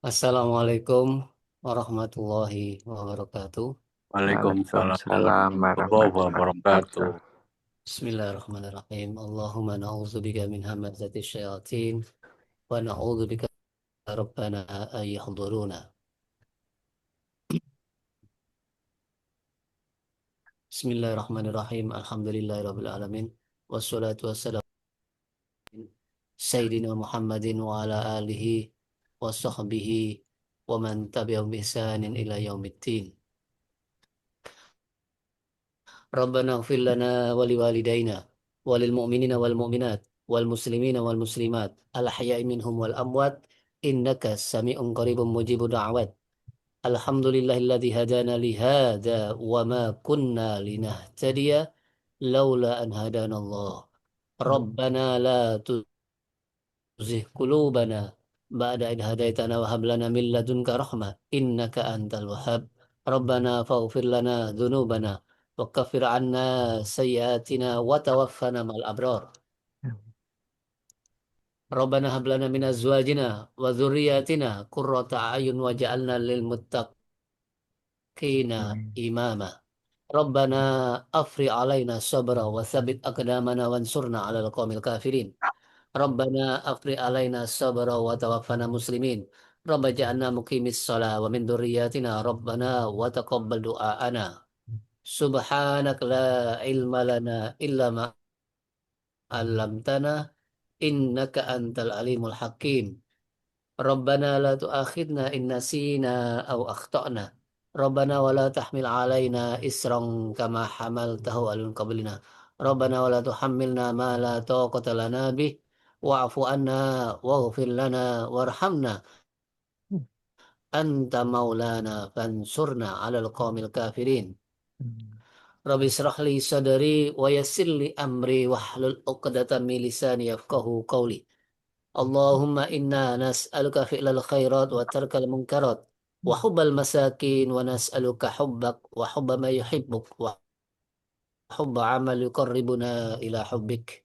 Assalamualaikum warahmatullahi wabarakatuh. Waalaikumsalam Waalaikumsalam warahmatullahi warahmatullahi wabarakatuh. wabarakatuh. Bismillahirrahmanirrahim. Allahumma na'udzubika min hamazati syayatin wa na'udzubika rabbana an yahduruna. Bismillahirrahmanirrahim. Alhamdulillahirabbil alamin. Wassalatu wassalamu sayyidina Muhammadin wa ala alihi wa sahbihi wa man tabi'ahum bi ihsanin ila yaumiddin. Rabbana ighfir lana wa liwalidayna wa lil mu'minina wal mu'minat wal muslimina wal muslimat al ahya'i minhum wal amwat innaka sami'un qaribun mujibud da'wat. Alhamdulillahilladzi hadana li hadza wa ma kunna linahtadiya laula an hadanallah. Rabbana la tuzigh qulubana ba'da idh hadaitana wa hab lana min ladunka rahmah innaka antal wahhab. Rabbana faghfir lana dzunubana wa kaffir 'anna sayyi'atina wa tawaffana ma'al abrar. Rabbana hab lana min azwajina wa dzurriyyatina qurrata a'yun waj'alna lil muttaqina imama. Rabbana afri 'alaina sabra wa tsabbit aqdamana wansurna 'alal qaumil kafirin. Rabbana afri 'alaina sabra wa tawaffana muslimin. Rabbana ja'alna muqimis shalah wa min dzurriyyatina rabbana wa taqabbal du'aana. Subhanaka la ilma lana illa ma 'allamtana innaka antal alimul hakim. Rabbana la tu'akhidna in nasina aw akhtana. Rabbana wa la tahmil 'alaina isran kama hamaltahu 'alal qablina. Rabbana wa la tuhammilna ma la taqata lana bih wa'fu anna waghfir lana warhamna anta maulana fansurna 'alal qaumil kafirin. Rabbi israh li sadri wa yassir li amri wahlul 'uqdatam min lisani yafqahu qawli. Allahumma inna nas'aluka fi'lal khairat wa tarkal munkarat wa hubbal masakin wa nas'aluka hubbak wa hubba ma yuhibbuk wa hubba amal yuqarribuna ila hubbik.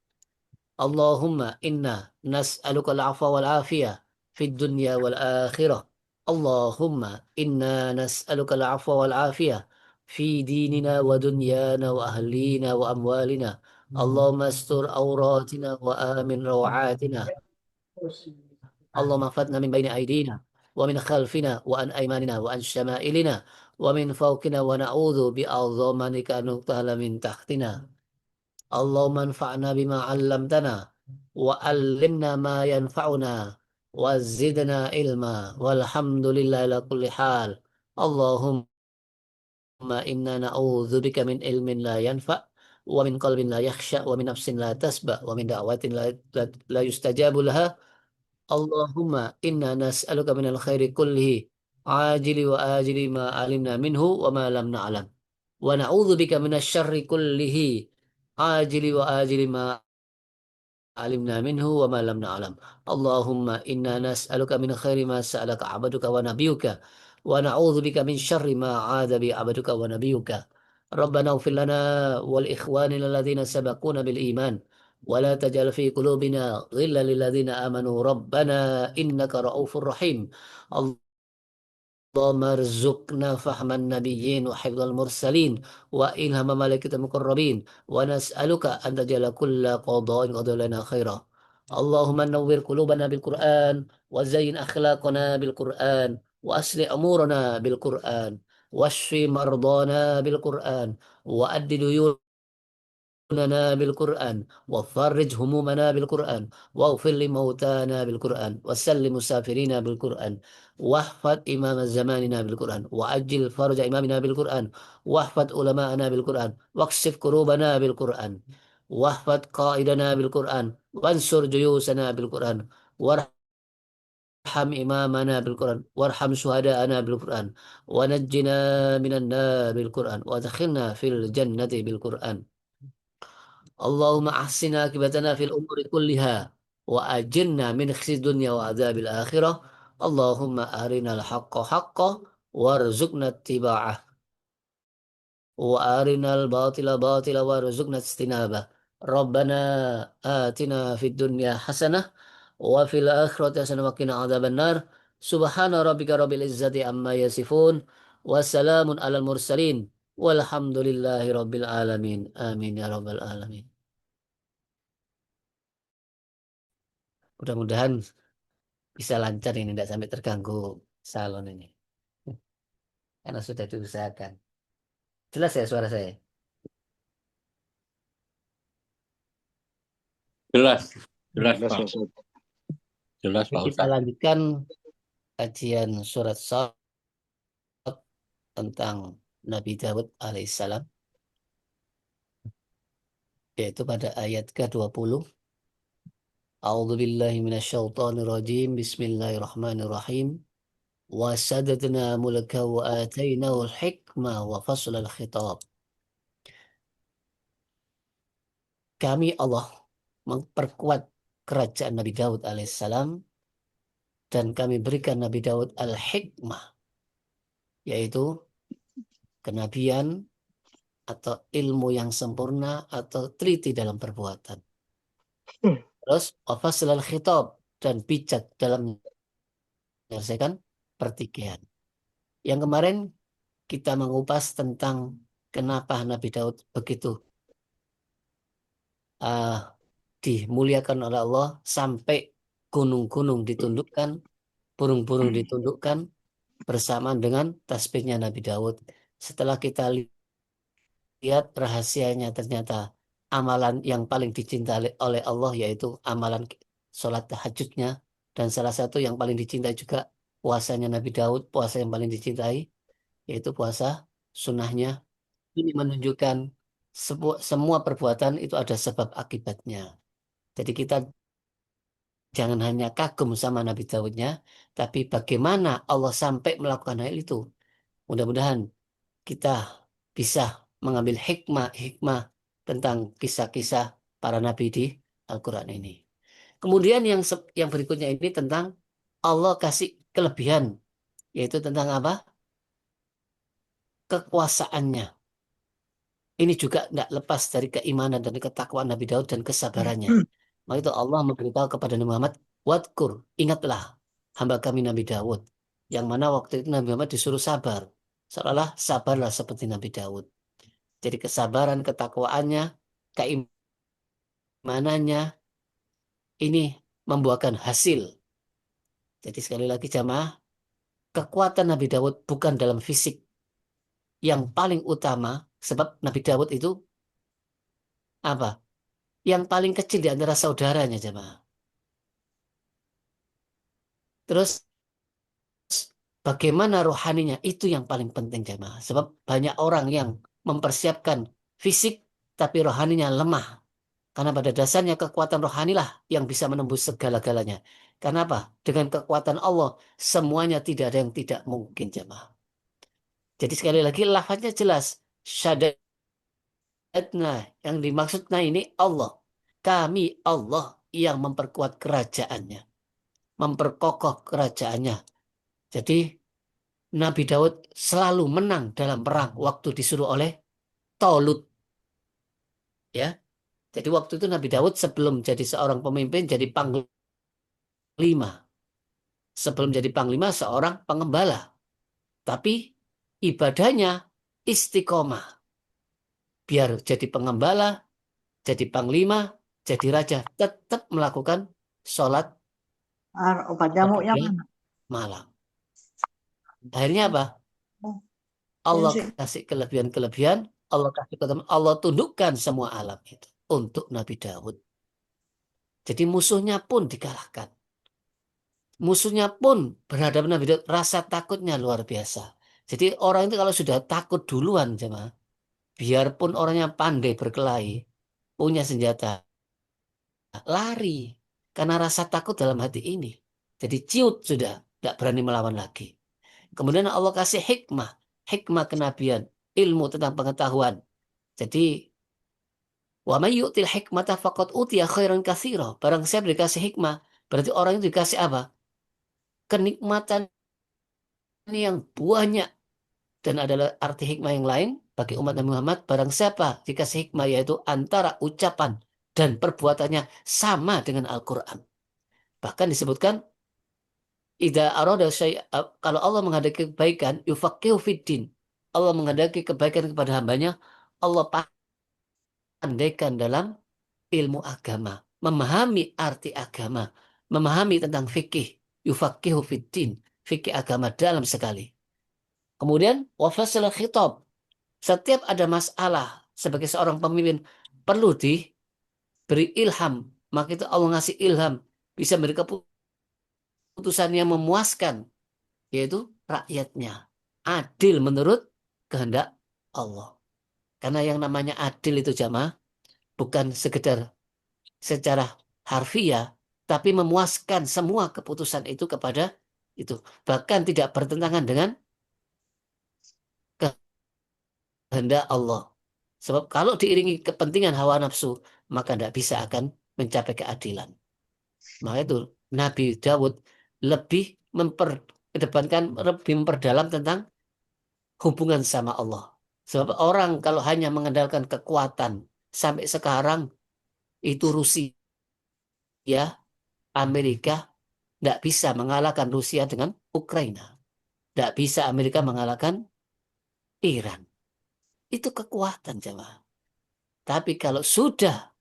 Allahumma inna nas'aluka al-'afwa wal 'afiyah fid dunya wal akhirah. Allahumma inna nas'aluka al-'afwa wal 'afiyah fi dinina wa dunyana wa ahlina wa amwalina. Allahumma astur awratina wa amin rawatina. اللهم احفظنا من بين أيدينا ومن خلفنا وعن أيماننا وعن شمائلنا ومن فوقنا ونعوذ بعظمتك أن نغتال من تحتنا. اللهم انفعنا بما علمتنا وعلمنا ما ينفعنا وزدنا علما والحمد لله على كل حال. اللهم إنا نعوذ بك من علم لا ينفع ومن قلب لا يخشع ومن نفس لا تسبع ومن دعوة لا يستجاب لها. Allahumma inna nas'aluka minal khairi kullihi ajili wa ajili ma alimna minhu wa ma lam na'lam wa na'udzubika minasy syarri kullihi ajili wa ajili ma alimna minhu wa ma lam na'lam. Allahumma inna nas'aluka min khairi ma sa'alaka 'abduka wa nabiyyuka wa na'udzubika min syarri ma 'adza bi 'abduka wa nabiyyuka. Rabbana ighfir lana wal ikhwanina alladziina sabaquna bil iman wa la taj'al fi qulubina ghillan lil ladziina amanu rabbana innaka ra'ufur rahim. اللهم ارزقنا فهم النبيين وحفظ المرسلين وإلهام ملائكة المقربين ونسألك أن تجعل كل قضاء قضى لنا خيرا. اللهم نور قلوبنا بالقرآن وزين أخلاقنا بالقرآن وأصلح أمورنا بالقرآن واشف مرضانا بالقرآن وأد ديون لنا بالقرآن وفرج همومنا بالقرآن واغفر لموتانا بالقرآن وسلم مسافرين بالقرآن واحفظ إمام زماننا بالقرآن وأجل فرج إمامنا بالقرآن واحفظ علماءنا بالقرآن واكشف كروبنا بالقرآن واحفظ قائدنا بالقرآن وانصر جيوسنا بالقرآن وارحم إمامنا بالقرآن وارحم شهداءنا بالقرآن ونجنا من النار بالقرآن وادخلنا في الجنة بالقرآن. اللهم أحسن عاقبتنا في الأمور كلها وأجرنا من خزي الدنيا وعذاب الآخرة. اللهم أرنا الحق حقا وارزقنا اتباعه وأرنا الباطل باطلا وارزقنا اجتنابه. ربنا آتنا في الدنيا حسنة وفي الآخرة حسنة وقنا عذاب النار. Subhana rabbika rabbil izzati amma yasifun. Wassalamun alal mursalin. Walhamdulillahi rabbil alamin. Amin ya rabbal alamin. Mudah-mudahan bisa lancar ini, tidak sampai terganggu salon ini. Karena sudah diusahakan. Jelas ya suara saya? Jelas, jelas Jelas, Pak. Ustaz. Jelas Pak Kita Ustaz. lanjutkan kajian surat Shad tentang Nabi Dawud alaihissalam, yaitu pada ayat ke-20. A'udzu billahi minasyaitonir rajim. Bismillahirrahmanirrahim. Wa sadadna mulka wa atainahu al-hikmah wa faslal khitab. Kami Allah memperkuat kerajaan Nabi Daud alaihissalam dan kami berikan Nabi Daud al-hikmah, yaitu kenabian atau ilmu yang sempurna atau teliti dalam perbuatan. Terus wafaslal khitab, dan bijak dalam menyelesaikan pertikaian. Yang kemarin kita mengupas tentang kenapa Nabi Daud begitu dimuliakan oleh Allah sampai gunung-gunung ditundukkan, burung-burung ditundukkan bersamaan dengan tasbihnya Nabi Daud. Setelah kita lihat rahasianya, ternyata amalan yang paling dicintai oleh Allah yaitu amalan sholat tahajudnya, dan salah satu yang paling dicintai juga puasanya Nabi Daud, puasa yang paling dicintai yaitu puasa sunnahnya. Ini menunjukkan semua perbuatan itu ada sebab akibatnya. Jadi kita jangan hanya kagum sama Nabi Daudnya, tapi bagaimana Allah sampai melakukan hal itu. Mudah-mudahan kita bisa mengambil hikmah tentang kisah-kisah para nabi di Al-Quran ini. Kemudian yang berikutnya ini tentang Allah kasih kelebihan, yaitu tentang apa? Kekuasaannya. Ini juga tidak lepas dari keimanan dan ketakwaan Nabi Daud dan kesabarannya. Maka itu Allah memberitahu kepada Nabi Muhammad, Wadkur, ingatlah hamba kami Nabi Daud. Yang mana waktu itu Nabi Muhammad disuruh sabar. Seolah-olah sabarlah seperti Nabi Daud. Jadi kesabaran, ketakwaannya, keimanannya, ini membuahkan hasil. Jadi sekali lagi jamaah, kekuatan Nabi Daud bukan dalam fisik. Yang paling utama, sebab Nabi Daud itu apa? Yang paling kecil di antara saudaranya jamaah. Terus bagaimana rohaninya? Itu yang paling penting jamaah. Sebab banyak orang yang mempersiapkan fisik tapi rohaninya lemah. Karena pada dasarnya kekuatan rohanilah yang bisa menembus segala-galanya. Karena apa? Dengan kekuatan Allah semuanya tidak ada yang tidak mungkin jamaah. Jadi sekali lagi lafaznya jelas. Syadadna, yang dimaksudnya ini Allah. Kami Allah yang memperkuat kerajaannya. Memperkokoh kerajaannya. Jadi Nabi Daud selalu menang dalam perang waktu disuruh oleh Tolut. Ya, jadi waktu itu Nabi Daud sebelum jadi seorang pemimpin jadi panglima. Sebelum jadi panglima seorang pengembala. Tapi ibadahnya istiqomah. Biar jadi pengembala, jadi panglima, jadi raja, tetap melakukan sholat Obat nyamuk yang kemudian mana? malam. Akhirnya apa? Oh, Allah bensin. kasih kelebihan-kelebihan, Allah kasih ketemu, Allah tundukkan semua alam itu untuk Nabi Daud. Jadi musuhnya pun dikalahkan. Musuhnya pun berhadapan Nabi Daud, rasa takutnya luar biasa. Jadi orang itu kalau sudah takut duluan, jemaah, biarpun orangnya pandai berkelahi, punya senjata, lari. Karena rasa takut dalam hati ini. Jadi ciut sudah, tidak berani melawan lagi. Kemudian Allah kasih hikmah, hikmah kenabian, ilmu tentang pengetahuan. Jadi wa may yu'til hikmata faqad utiya khairan katsira. Barang siapa dikasih hikmah, berarti orang itu dikasih apa? Kenikmatan yang banyak. Dan adalah arti hikmah yang lain bagi umat Nabi Muhammad, barang siapa dikasih hikmah yaitu antara ucapan dan perbuatannya sama dengan Al-Quran. Bahkan disebutkan Kalau Allah menghendaki kebaikan, yufaqihu fiddin. Allah menghendaki kebaikan kepada hambanya, Allah pandaikan dalam ilmu agama, memahami arti agama, memahami tentang fikih, yufaqihu fiddin, fikih agama dalam sekali. Kemudian wafasil khitab. Setiap ada masalah sebagai seorang pemimpin perlu diberi ilham, maka itu Allah ngasih ilham, bisa memberi keputusan yang memuaskan, yaitu rakyatnya. Adil menurut kehendak Allah. Karena yang namanya adil itu jamaah bukan sekedar secara harfiah, tapi memuaskan semua keputusan itu kepada itu. Bahkan tidak bertentangan dengan kehendak Allah. Sebab kalau diiringi kepentingan hawa nafsu, maka tidak bisa akan mencapai keadilan. Maka itu Nabi Dawud lebih lebih memperdalam tentang hubungan sama Allah. Sebab orang kalau hanya mengandalkan kekuatan, sampai sekarang itu Rusia, Amerika, tidak bisa mengalahkan Rusia dengan Ukraina. Tidak bisa Amerika mengalahkan Iran. Itu kekuatan jemaah. Tapi kalau sudah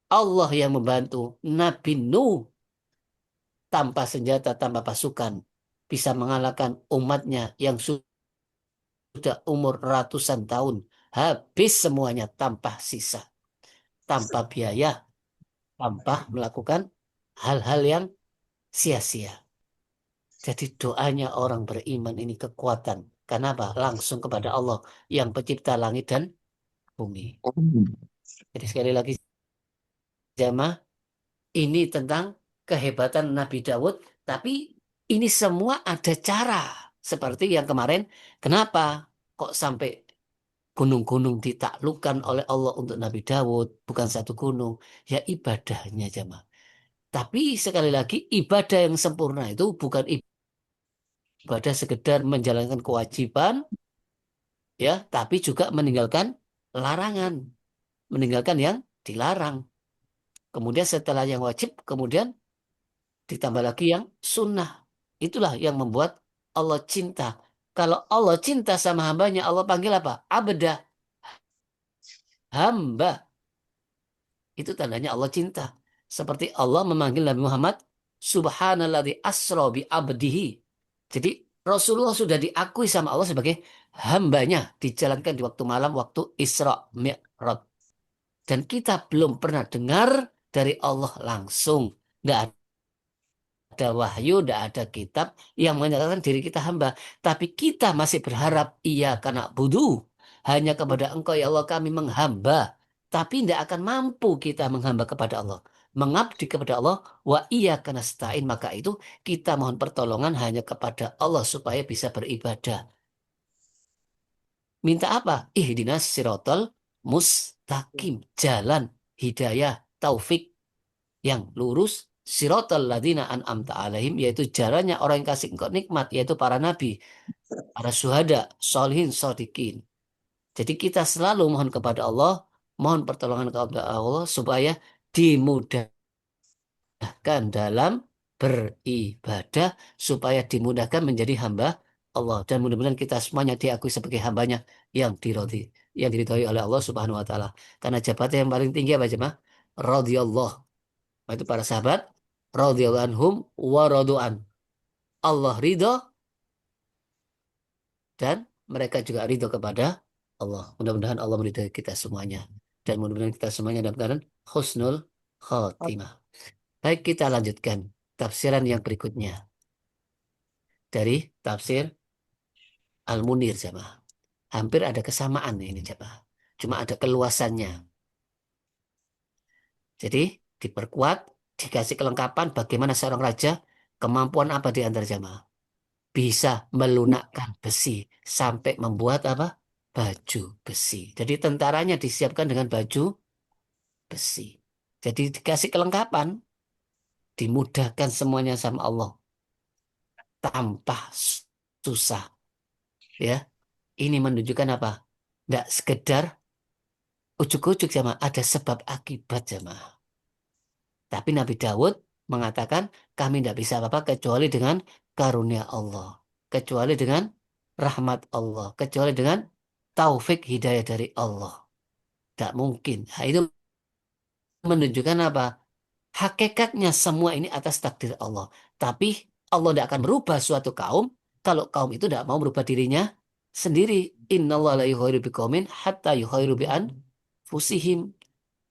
Allah yang membantu, Nabi Nuh tanpa senjata, tanpa pasukan, bisa mengalahkan umatnya yang sudah umur ratusan tahun, habis semuanya tanpa sisa, tanpa biaya, tanpa melakukan hal-hal yang sia-sia. Jadi doanya orang beriman ini kekuatan. Kenapa? Langsung kepada Allah yang pencipta langit dan bumi. Jadi sekali lagi jemaah, ini tentang kehebatan Nabi Dawud, tapi ini semua ada cara. Seperti yang kemarin, kenapa kok sampai gunung-gunung ditaklukkan oleh Allah untuk Nabi Dawud, bukan satu gunung, ya ibadahnya jemaah. Tapi sekali lagi, ibadah yang sempurna itu bukan ibadah sekedar menjalankan kewajiban, ya, tapi juga meninggalkan larangan, meninggalkan yang dilarang. Kemudian setelah yang wajib, kemudian ditambah lagi yang sunnah. Itulah yang membuat Allah cinta. Kalau Allah cinta sama hambanya, Allah panggil apa? Abda, hamba. Itu tandanya Allah cinta. Seperti Allah memanggil Nabi Muhammad, Subhanalladzi asra bi abdihi. Jadi Rasulullah sudah diakui sama Allah sebagai hambanya, dijalankan di waktu malam, waktu Isra Mi'raj. Dan kita belum pernah dengar dari Allah langsung. Tidak ada wahyu, tidak ada kitab yang menyatakan diri kita hamba. Tapi kita masih berharap, iya karena budu. Hanya kepada Engkau ya Allah kami menghamba. Tapi tidak akan mampu kita menghamba kepada Allah. Mengabdi kepada Allah, wa iya karena stain. Maka itu kita mohon pertolongan hanya kepada Allah supaya bisa beribadah. Minta apa? Ihdinas sirotol mustaqim. Jalan, hidayah, taufik yang lurus, sirotol ladina an'amta alaihim, yaitu jalannya orang yang kasih engkau nikmat, yaitu para nabi, para syuhada, solihin, sodikin. Jadi kita selalu mohon kepada Allah, mohon pertolongan kepada Allah supaya dimudahkan dalam beribadah, supaya dimudahkan menjadi hamba Allah. Dan mudah-mudahan kita semuanya diakui sebagai hambanya yang diridhoi oleh Allah Subhanahu wa taala. Karena jabatan yang paling tinggi apa jemaah? Radhiyallahu. Itu para sahabat radhiyallahu anhum wa radu'an. Allah ridho dan mereka juga ridho kepada Allah. Mudah-mudahan Allah meridhai kita semuanya. Dan mudah-mudahan kita semuanya dalam keadaan husnul khotimah. Baik, kita lanjutkan tafsiran yang berikutnya. Dari tafsir Al-Munir, jemaah. Hampir ada kesamaan ini, jemaah. Cuma ada keluasannya. Jadi, diperkuat, dikasih kelengkapan bagaimana seorang raja, kemampuan apa di antara jemaah. Bisa melunakkan besi sampai membuat apa? Baju besi. Jadi tentaranya disiapkan dengan baju besi. Jadi dikasih kelengkapan, dimudahkan semuanya sama Allah tanpa susah. Ya, ini menunjukkan apa? Tidak sekedar ujuk-ujuk jamaah, ada sebab akibat jamaah. Tapi Nabi Dawud mengatakan kami tidak bisa apa-apa kecuali dengan karunia Allah, kecuali dengan rahmat Allah, kecuali dengan taufik hidayah dari Allah. Tidak mungkin. Nah, itu menunjukkan apa? Hakikatnya semua ini atas takdir Allah. Tapi Allah tidak akan merubah suatu kaum kalau kaum itu tidak mau merubah dirinya sendiri. Innallaha la yughayyiru biqaumin hatta yughayyiru bi anfusihim.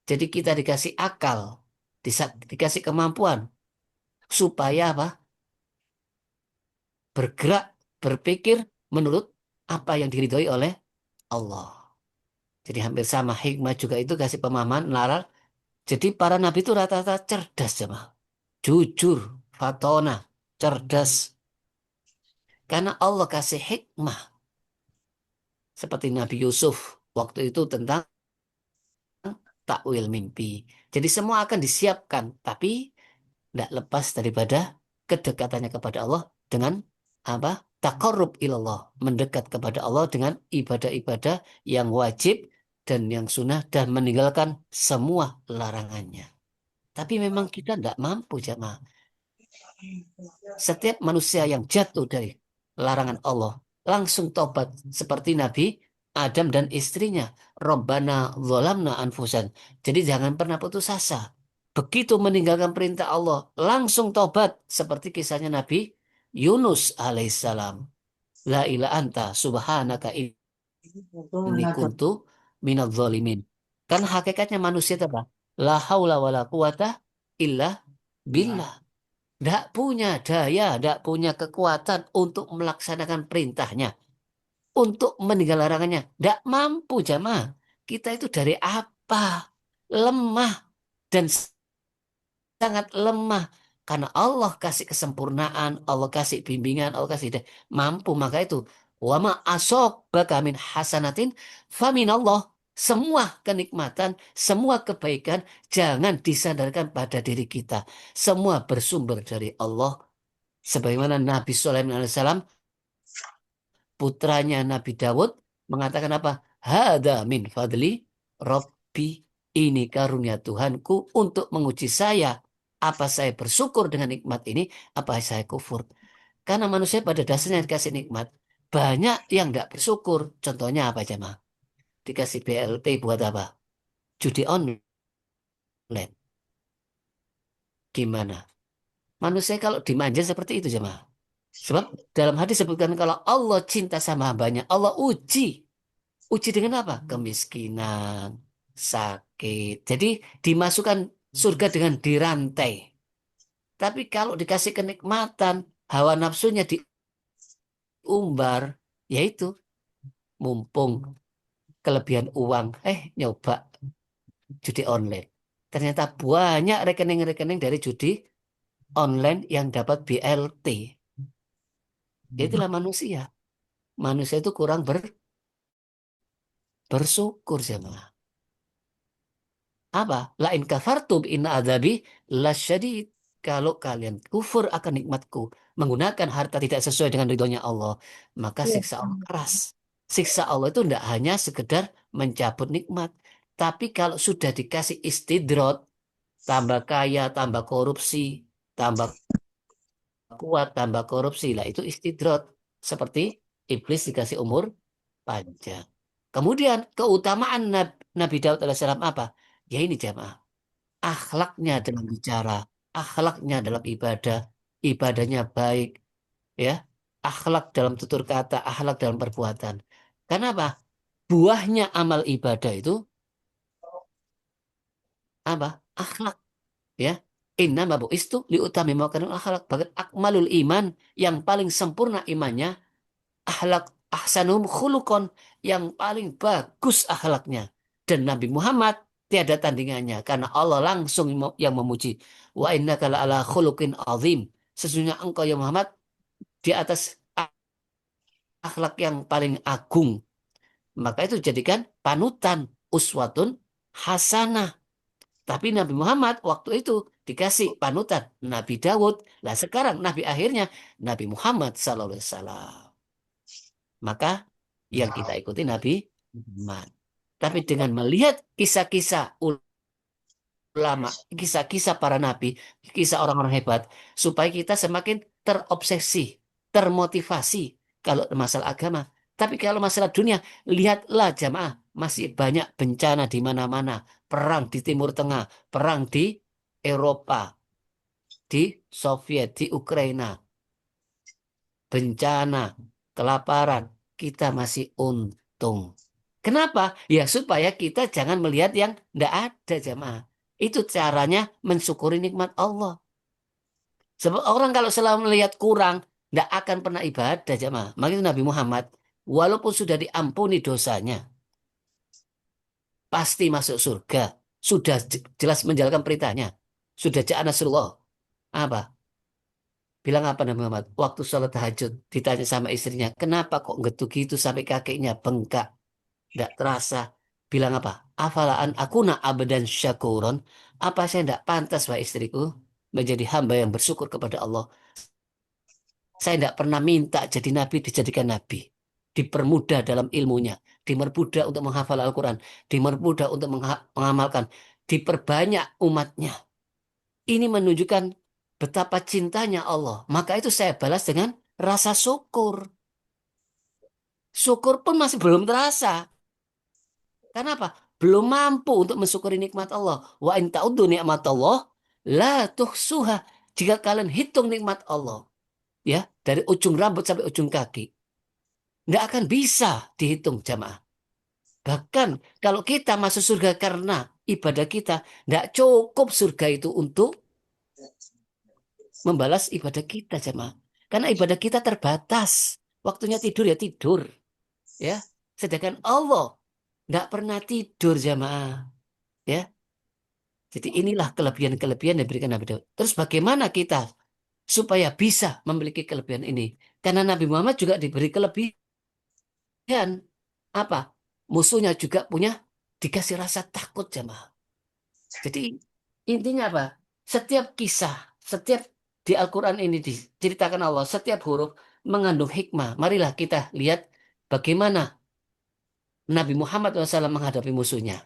Jadi kita dikasih akal, dikasih kemampuan supaya apa? Bergerak, berpikir menurut apa yang diridhoi oleh Allah. Jadi hampir sama hikmah juga itu kasih pemahaman, nalar. Jadi para nabi itu rata-rata cerdas, jemaah. Jujur, fatona, cerdas. Karena Allah kasih hikmah. Seperti Nabi Yusuf waktu itu tentang takwil mimpi. Jadi semua akan disiapkan. Tapi tidak lepas daripada kedekatannya kepada Allah dengan apa? Taqarrub ilallah. Mendekat kepada Allah dengan ibadah-ibadah yang wajib dan yang sunnah dan meninggalkan semua larangannya. Tapi memang kita tidak mampu, jemaah. Setiap manusia yang jatuh dari larangan Allah langsung tobat seperti Nabi Adam dan istrinya. Rabbana dzalamna anfusan. Jadi jangan pernah putus asa. Begitu meninggalkan perintah Allah, langsung tobat seperti kisahnya Nabi Yunus alaihissalam. La ilaha anta subhanaka inni kuntu minadz zalimin. Kan hakikatnya manusia itu apa? La haula wala quwata illa billah. Tidak punya daya, tidak punya kekuatan untuk melaksanakan perintahnya, untuk meninggal larangannya. Tidak mampu, jamaah. Kita itu dari apa? Lemah dan sangat lemah. Karena Allah kasih kesempurnaan, Allah kasih bimbingan, Allah kasih mampu. Maka itu, wa ma asabaka min hasanatin faminallah. Semua kenikmatan, semua kebaikan jangan disandarkan pada diri kita. Semua bersumber dari Allah. Sebagaimana Nabi Sulaiman alaihissalam, putranya Nabi Dawud, mengatakan apa? Hada min fadli Rabbi. Ini karunia Tuhanku untuk menguji saya. Apa saya bersyukur dengan nikmat ini? Apa saya kufur? Karena manusia pada dasarnya dikasih nikmat. Banyak yang tidak bersyukur. Contohnya apa, jemaah? Dikasih BLT buat apa? Judi online. Gimana? Manusia kalau dimanja seperti itu, jemaah. Sebab dalam hadis disebutkan kalau Allah cinta sama hambanya, Allah uji. Uji dengan apa? Kemiskinan, sakit. Jadi dimasukkan surga dengan dirantai. Tapi kalau dikasih kenikmatan, hawa nafsunya diumbar, yaitu mumpung kelebihan uang, nyoba judi online. Ternyata banyak rekening-rekening dari judi online yang dapat BLT. Itulah manusia. Manusia itu kurang bersyukur, jemaah. Apa? Lain kafartum inna adzabi lasyadid. Kalau kalian kufur akan nikmatku, menggunakan harta tidak sesuai dengan ridhonya Allah, maka Iya. siksa Allah keras. Siksa Allah itu tidak hanya sekedar mencabut nikmat, tapi kalau sudah dikasih istidrot, tambah kaya, tambah korupsi, tambah kuat, tambah korupsi, lah itu istidrot. Seperti iblis dikasih umur panjang. Kemudian keutamaan Nabi Daud alaihissalam apa? Ya ini jamaah. Akhlaknya dalam bicara, akhlaknya dalam ibadah, ibadahnya baik, ya. Akhlak dalam tutur kata, akhlak dalam perbuatan. Kenapa? Buahnya amal ibadah itu apa? Akhlak, ya. Inna istu liutami makanan akhlak. Bahkan akmalul iman yang paling sempurna imannya akhlak ahsanum khulukon yang paling bagus akhlaknya. Dan Nabi Muhammad tiada tandingannya karena Allah langsung yang memuji. Wa innaka la ala khuluqin azim. Sesungguhnya engkau ya Muhammad di atas akhlak yang paling agung. Maka itu jadikan panutan uswatun hasanah. Tapi Nabi Muhammad waktu itu dikasih panutan Nabi Dawud. Lah sekarang Nabi akhirnya Nabi Muhammad sallallahu alaihi wasallam. Maka yang kita ikuti Nabi Muhammad. Tapi dengan melihat kisah-kisah ulama, kisah-kisah para nabi, kisah orang-orang hebat, supaya kita semakin terobsesi, termotivasi kalau masalah agama. Tapi kalau masalah dunia, lihatlah jamaah, masih banyak bencana di mana-mana. Perang di Timur Tengah, perang di Eropa, di Soviet, di Ukraina, bencana, kelaparan, kita masih untung. Kenapa? Ya supaya kita jangan melihat yang tidak ada jamaah. Itu caranya mensyukuri nikmat Allah. Sebab orang kalau selalu melihat kurang, tidak akan pernah ibadah jamaah. Makanya Nabi Muhammad, walaupun sudah diampuni dosanya, pasti masuk surga. Sudah jelas menjalankan perintahnya. Sudah jaa Nasrullah. Apa? Bilang apa Nabi Muhammad? Waktu sholat tahajud ditanya sama istrinya, kenapa kok ngetuk gitu sampai kakinya bengkak, tidak terasa. Bilang apa? Afalaan akuna abadan syakuron. Apa saya tidak pantas wahai istriku menjadi hamba yang bersyukur kepada Allah. Saya tidak pernah minta jadi nabi dijadikan nabi. Dipermudah dalam ilmunya, dipermudah untuk menghafal Al-Quran, dipermudah untuk mengamalkan, diperbanyak umatnya. Ini menunjukkan betapa cintanya Allah. Maka itu saya balas dengan rasa syukur. Syukur pun masih belum terasa. Karena apa? Belum mampu untuk mensyukuri nikmat Allah. Wa in ta'uddu ni'matallah la tuhsuha. Jika kalian hitung nikmat Allah, ya, dari ujung rambut sampai ujung kaki, nggak akan bisa dihitung jamaah. Bahkan kalau kita masuk surga karena ibadah kita, nggak cukup surga itu untuk membalas ibadah kita jamaah. Karena ibadah kita terbatas. Waktunya tidur ya tidur. Ya. Sedangkan Allah nggak pernah tidur jamaah. Ya. Jadi inilah kelebihan-kelebihan yang diberikan Nabi Daud. Terus bagaimana kita supaya bisa memiliki kelebihan ini? Karena Nabi Muhammad juga diberi kelebihan. Apa? Musuhnya juga punya dikasih rasa takut jamaah. Jadi intinya apa? Setiap kisah, setiap di Al-Quran ini diceritakan Allah, setiap huruf mengandung hikmah. Marilah kita lihat bagaimana Nabi Muhammad SAW menghadapi musuhnya.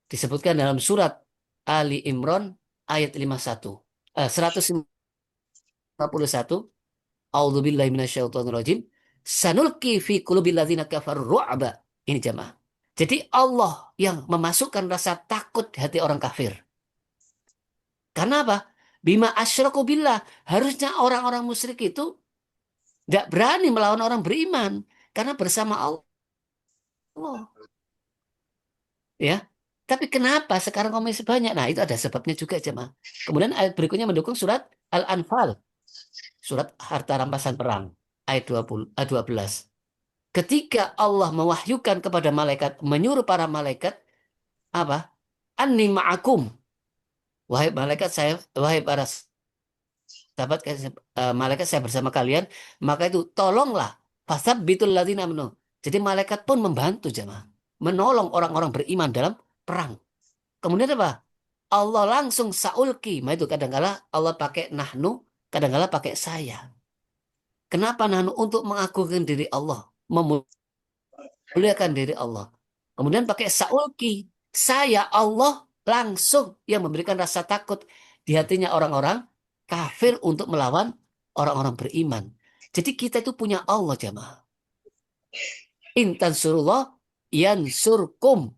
Disebutkan dalam surat Ali Imran ayat 51. 151. A'udzubillahi minasyaitonirrajim. Sanulqi fi qulubil ladzina kafaru ru'ba. Ini jamaah. Jadi Allah yang memasukkan rasa takut di hati orang kafir. Karena apa? Bima asyraku billah. Harusnya orang-orang musyrik itu tidak berani melawan orang beriman. Karena bersama Allah. Ya. Tapi kenapa sekarang kaum masih banyak? Nah, itu ada sebabnya juga jemaah. Kemudian ayat berikutnya mendukung surat Al-Anfal. Surat harta rampasan perang. Ayat 12. Ketika Allah mewahyukan kepada malaikat, menyuruh para malaikat, apa? Anni ma'akum. Wahai malaikat saya, wahai para sahabat, malaikat saya bersama kalian, maka itu tolonglah. Fasabbitul ladzina amanu. Jadi malaikat pun membantu jemaah. Menolong orang-orang beriman dalam perang. Kemudian apa? Allah langsung saulki. Nah itu kadang-kala Allah pakai nahnu, kadang-kala pakai saya. Kenapa nahnu? Untuk mengagungkan diri Allah. Memuliakan diri Allah. Kemudian pakai saulki. Saya Allah langsung yang memberikan rasa takut di hatinya orang-orang kafir untuk melawan orang-orang beriman. Jadi kita itu punya Allah jamaah. Intansurullah yansurkum.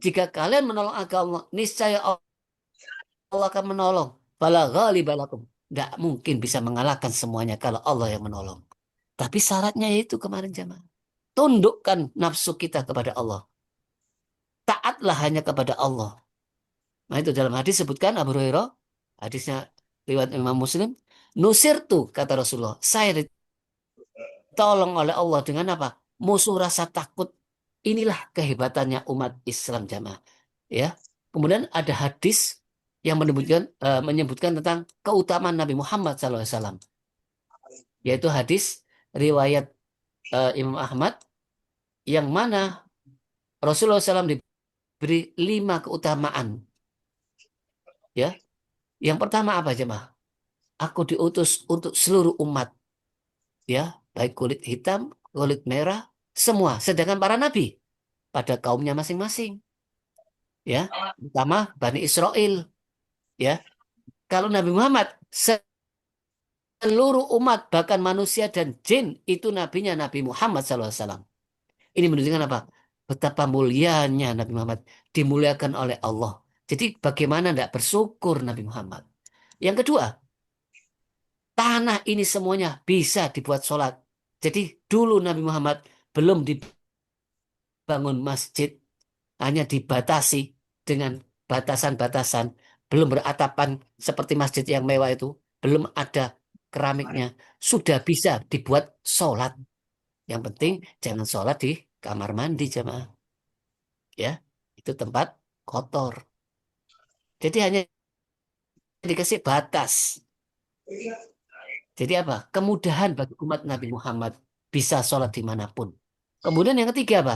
Jika kalian menolong agama, niscaya Allah akan menolong. Fala ghalibalakum. Tidak mungkin bisa mengalahkan semuanya kalau Allah yang menolong. Tapi syaratnya itu kemarin jamaah. Tundukkan nafsu kita kepada Allah. Taatlah hanya kepada Allah. Nah itu dalam hadis sebutkan Abu Hurairah. Hadisnya riwayat Imam Muslim. Nusirtu kata Rasulullah. Saya ditolong oleh Allah dengan apa? Musuh rasa takut. Inilah kehebatannya umat Islam jamaah. Ya. Kemudian ada hadis yang menyebutkan tentang keutamaan Nabi Muhammad SAW. Yaitu hadis riwayat Imam Ahmad yang mana Rasulullah SAW diberi 5 keutamaan. Ya, yang pertama apa jemaah? Aku diutus untuk seluruh umat. Ya, baik kulit hitam, kulit merah, semua. Sedangkan para nabi pada kaumnya masing-masing. Ya, pertama Bani Israel. Ya, kalau Nabi Muhammad seluruh umat, bahkan manusia dan jin, itu nabinya Nabi Muhammad SAW. Ini menunjukkan apa? Betapa mulianya Nabi Muhammad, dimuliakan oleh Allah. Jadi bagaimana tidak bersyukur Nabi Muhammad. Yang kedua, tanah ini semuanya bisa dibuat sholat. Jadi dulu Nabi Muhammad belum dibangun masjid, hanya dibatasi dengan batasan-batasan, belum beratapan seperti masjid yang mewah itu, belum ada keramiknya, sudah bisa dibuat sholat. Yang penting jangan sholat di kamar mandi jemaah, ya, itu tempat kotor. Jadi hanya dikasih batas. Jadi apa? Kemudahan bagi umat Nabi Muhammad bisa sholat dimanapun. Kemudian yang ketiga apa?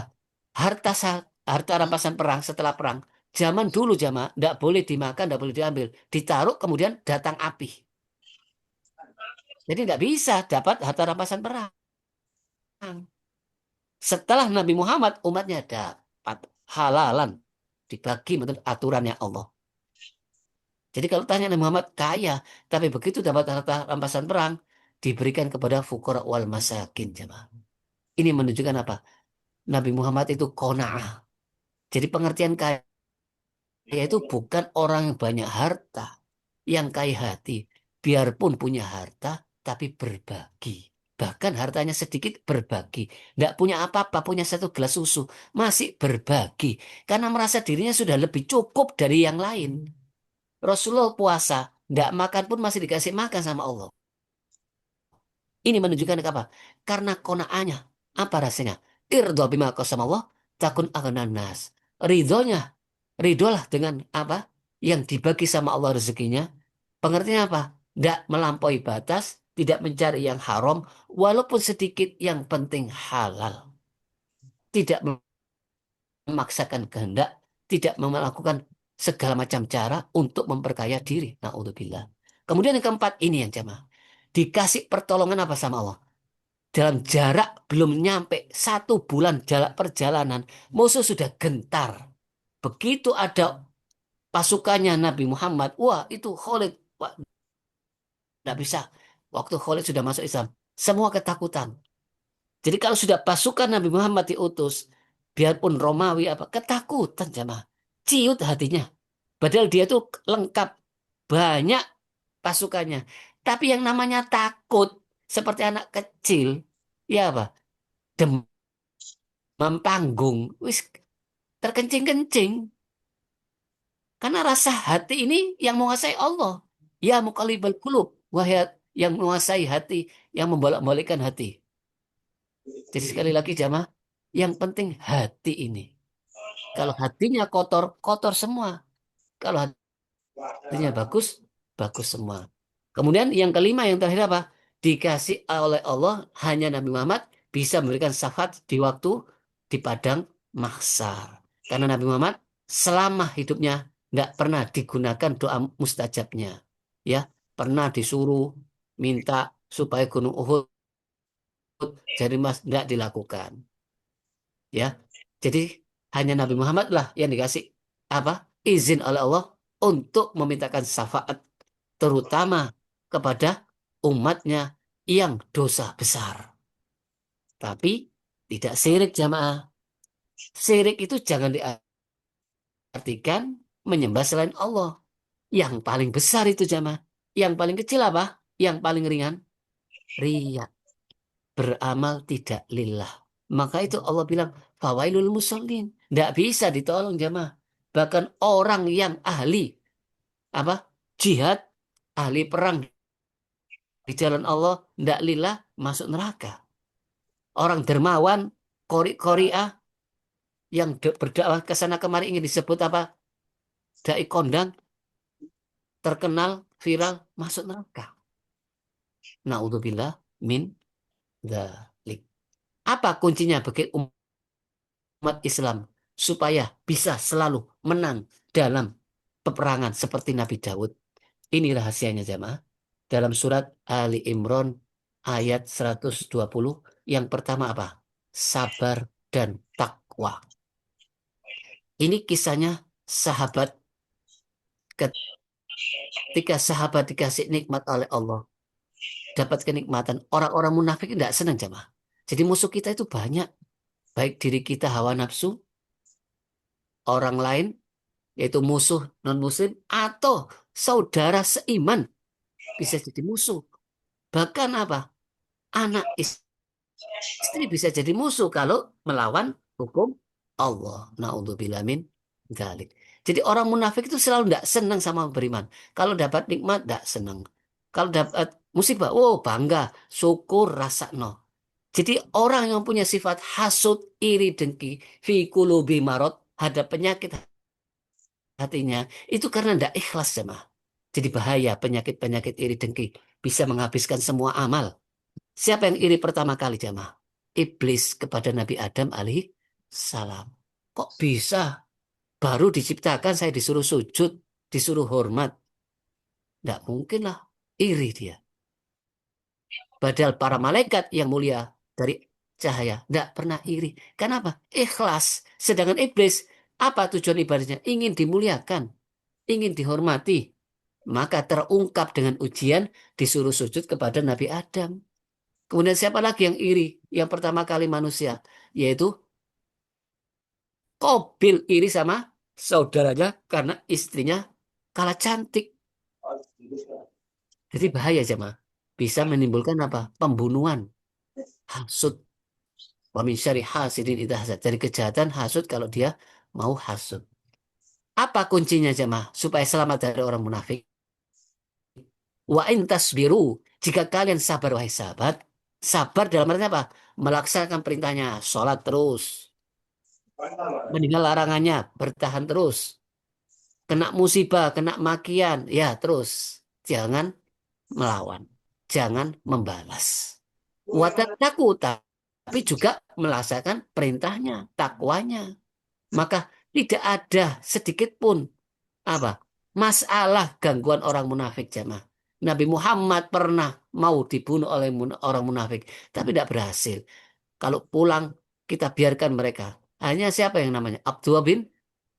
Harta rampasan perang setelah perang. Zaman dulu jamaah tidak boleh dimakan, tidak boleh diambil, ditaruh kemudian datang api. Jadi tidak bisa dapat harta rampasan perang. Setelah Nabi Muhammad umatnya dapat halalan dibagi menurut aturannya Allah. Jadi kalau tanya Nabi Muhammad kaya, tapi begitu dapat harta rampasan perang diberikan kepada fukara wal masakin jemaah. Ini menunjukkan apa? Nabi Muhammad itu qanaah. Jadi pengertian kaya itu bukan orang yang banyak harta, yang kaya hati. Biarpun punya harta, tapi berbagi. Bahkan hartanya sedikit berbagi. Tidak punya apa-apa, punya satu gelas susu. Masih berbagi. Karena merasa dirinya sudah lebih cukup dari yang lain. Rasulullah puasa, tidak makan pun masih dikasih makan sama Allah. Ini menunjukkan apa? Karena konaannya. Apa rasanya? Irdha bima qasama Allah, takun aghnan nas. Ridhonya, ridholah dengan apa? Yang dibagi sama Allah rezekinya. Pengertiannya apa? Tidak melampaui batas, tidak mencari yang haram, walaupun sedikit yang penting halal. Tidak memaksakan kehendak, tidak melakukan segala macam cara untuk memperkaya diri. Na'udzubillah. Kemudian yang keempat ini yang jamaah. Dikasih pertolongan apa sama Allah? Dalam jarak belum nyampe 1 bulan jarak perjalanan, musuh sudah gentar. Begitu ada pasukannya Nabi Muhammad, wah itu Khalid, wah, tidak bisa. Waktu Khalid sudah masuk Islam, semua ketakutan. Jadi kalau sudah pasukan Nabi Muhammad diutus, biarpun Romawi apa, ketakutan jamaah. Ciut hatinya. Padahal dia tuh lengkap, banyak pasukannya. Tapi yang namanya takut, seperti anak kecil, ya apa? Demam panggung, wis terkencing-kencing. Karena rasa hati ini yang menguasai Allah. Ya muqallibal qulub, wahai yang menguasai hati, yang membolak-balikkan hati. Jadi sekali lagi jamaah, yang penting hati ini. Kalau hatinya kotor, kotor semua. Kalau hatinya bagus, bagus semua. Kemudian yang kelima, yang terakhir apa? Dikasih oleh Allah, hanya Nabi Muhammad bisa memberikan syafaat di waktu di padang mahsyar. Karena Nabi Muhammad selama hidupnya nggak pernah digunakan doa mustajabnya. Ya, pernah disuruh minta supaya Gunung Uhud jadi mas nggak dilakukan. Ya, jadi hanya Nabi Muhammad lah yang dikasih apa izin oleh Allah untuk memintakan syafaat terutama kepada umatnya yang dosa besar. Tapi tidak syirik jamaah. Syirik itu jangan diartikan menyembah selain Allah. Yang paling besar itu jamaah. Yang paling kecil apa? Yang paling ringan? Riya. Beramal tidak lillah. Maka itu Allah bilang, fawailul musallin. Tidak bisa ditolong jamaah. Bahkan orang yang ahli apa jihad, ahli perang di jalan Allah, tidak lillah, masuk neraka. Orang dermawan, kori-koriah, yang berdakwah ke sana kemari ingin disebut apa? Dai kondang, terkenal, viral, masuk neraka. Naudzubillah min dzalik. Apa kuncinya bagi umat Islam supaya bisa selalu menang dalam peperangan seperti Nabi Daud? Ini rahasianya jemaah. Dalam surat Ali Imran ayat 120 yang pertama apa? Sabar dan takwa. Ini kisahnya sahabat ketika sahabat dikasih nikmat oleh Allah. dapat kenikmatan. Orang-orang munafik tidak senang jamaah. Jadi musuh kita itu banyak. Baik diri kita hawa nafsu, orang lain, yaitu musuh non-muslim, atau saudara seiman bisa jadi musuh. Bahkan apa? Anak istri bisa jadi musuh kalau melawan hukum Allah. Na'udzubillah min dzalik. Jadi orang munafik itu selalu tidak senang sama beriman. Kalau dapat nikmat, tidak senang. Kalau dapat musibah, oh bangga, syukur, rasa no. Jadi orang yang punya sifat hasud, iri, dengki, fi qulubi marad, ada penyakit hatinya, itu karena tidak ikhlas jemaah. Jadi bahaya penyakit-penyakit iri dengki bisa menghabiskan semua amal. Siapa yang iri pertama kali jamaah? Iblis kepada Nabi Adam alaihi salam. Kok bisa? Baru diciptakan saya disuruh sujud, disuruh hormat. Tidak mungkin lah. Iri dia. Padahal para malaikat yang mulia dari cahaya tidak pernah iri. Kenapa? Ikhlas. Sedangkan iblis, apa tujuan ibadahnya? Ingin dimuliakan, ingin dihormati. Maka terungkap dengan ujian disuruh sujud kepada Nabi Adam. Kemudian siapa lagi yang iri? Yang pertama kali manusia, yaitu Qabil iri sama saudaranya karena istrinya kalah cantik. Jadi bahaya jemaah. Bisa menimbulkan apa? Pembunuhan, hasud. Wa min syarri hasidin idza hasad. Dari kejahatan hasud kalau dia mau hasud. Apa kuncinya jemaah supaya selamat dari orang munafik? Wa in tasbiru. Jika kalian sabar wahai sahabat, sabar dalam artinya apa? Melaksanakan perintahnya, sholat terus. Meninggal larangannya, bertahan terus. Kena musibah, kena makian, ya terus. Jangan melawan. Jangan membalas. Watataku, tapi juga melaksanakan perintahnya, takwanya. Maka tidak ada sedikit pun apa masalah gangguan orang munafik jamaah. Nabi Muhammad pernah mau dibunuh oleh orang munafik, tapi tidak berhasil. Kalau pulang kita biarkan mereka. Hanya siapa yang namanya Abdullah bin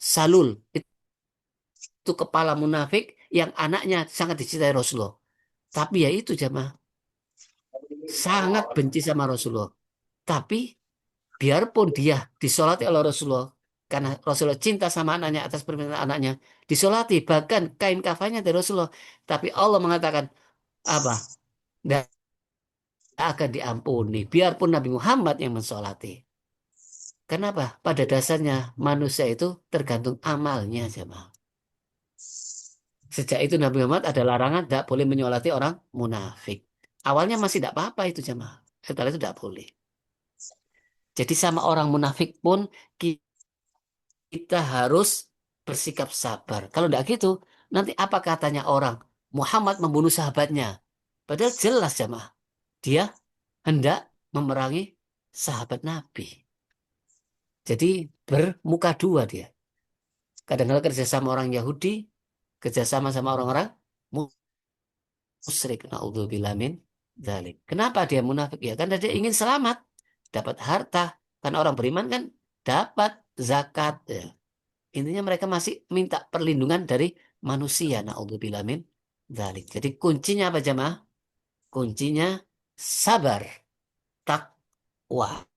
Salul itu kepala munafik yang anaknya sangat dicintai Rasulullah. Tapi ya itu jamaah sangat benci sama Rasulullah. Tapi biarpun dia disolati oleh Rasulullah karena Rasulullah cinta sama anaknya atas permintaan anaknya disolati bahkan kain kafannya dari Rasulullah. Tapi Allah mengatakan apa? Tidak akan diampuni biarpun Nabi Muhammad yang mensolati. Kenapa? Pada dasarnya manusia itu tergantung amalnya jemaah. Sejak itu Nabi Muhammad ada larangan tidak boleh menyolati orang munafik. Awalnya masih tidak apa-apa itu jemaah. Setelah itu tidak boleh. Jadi sama orang munafik pun kita harus bersikap sabar. Kalau tidak gitu, nanti apa katanya orang? Muhammad membunuh sahabatnya. Padahal jelas jemaah. Dia hendak memerangi sahabat Nabi. Jadi bermuka dua dia. Kadang-kadang kerjasama orang Yahudi, kerjasama sama orang-orang musyrik. Na'udzubillah min dzalik. Kenapa dia munafik? Ya kan dia ingin selamat, dapat harta. Karena orang beriman kan dapat zakat. Ya. Intinya mereka masih minta perlindungan dari manusia. Na'udzubillah min dzalik. Jadi kuncinya apa jemaah? Kuncinya sabar, takwa.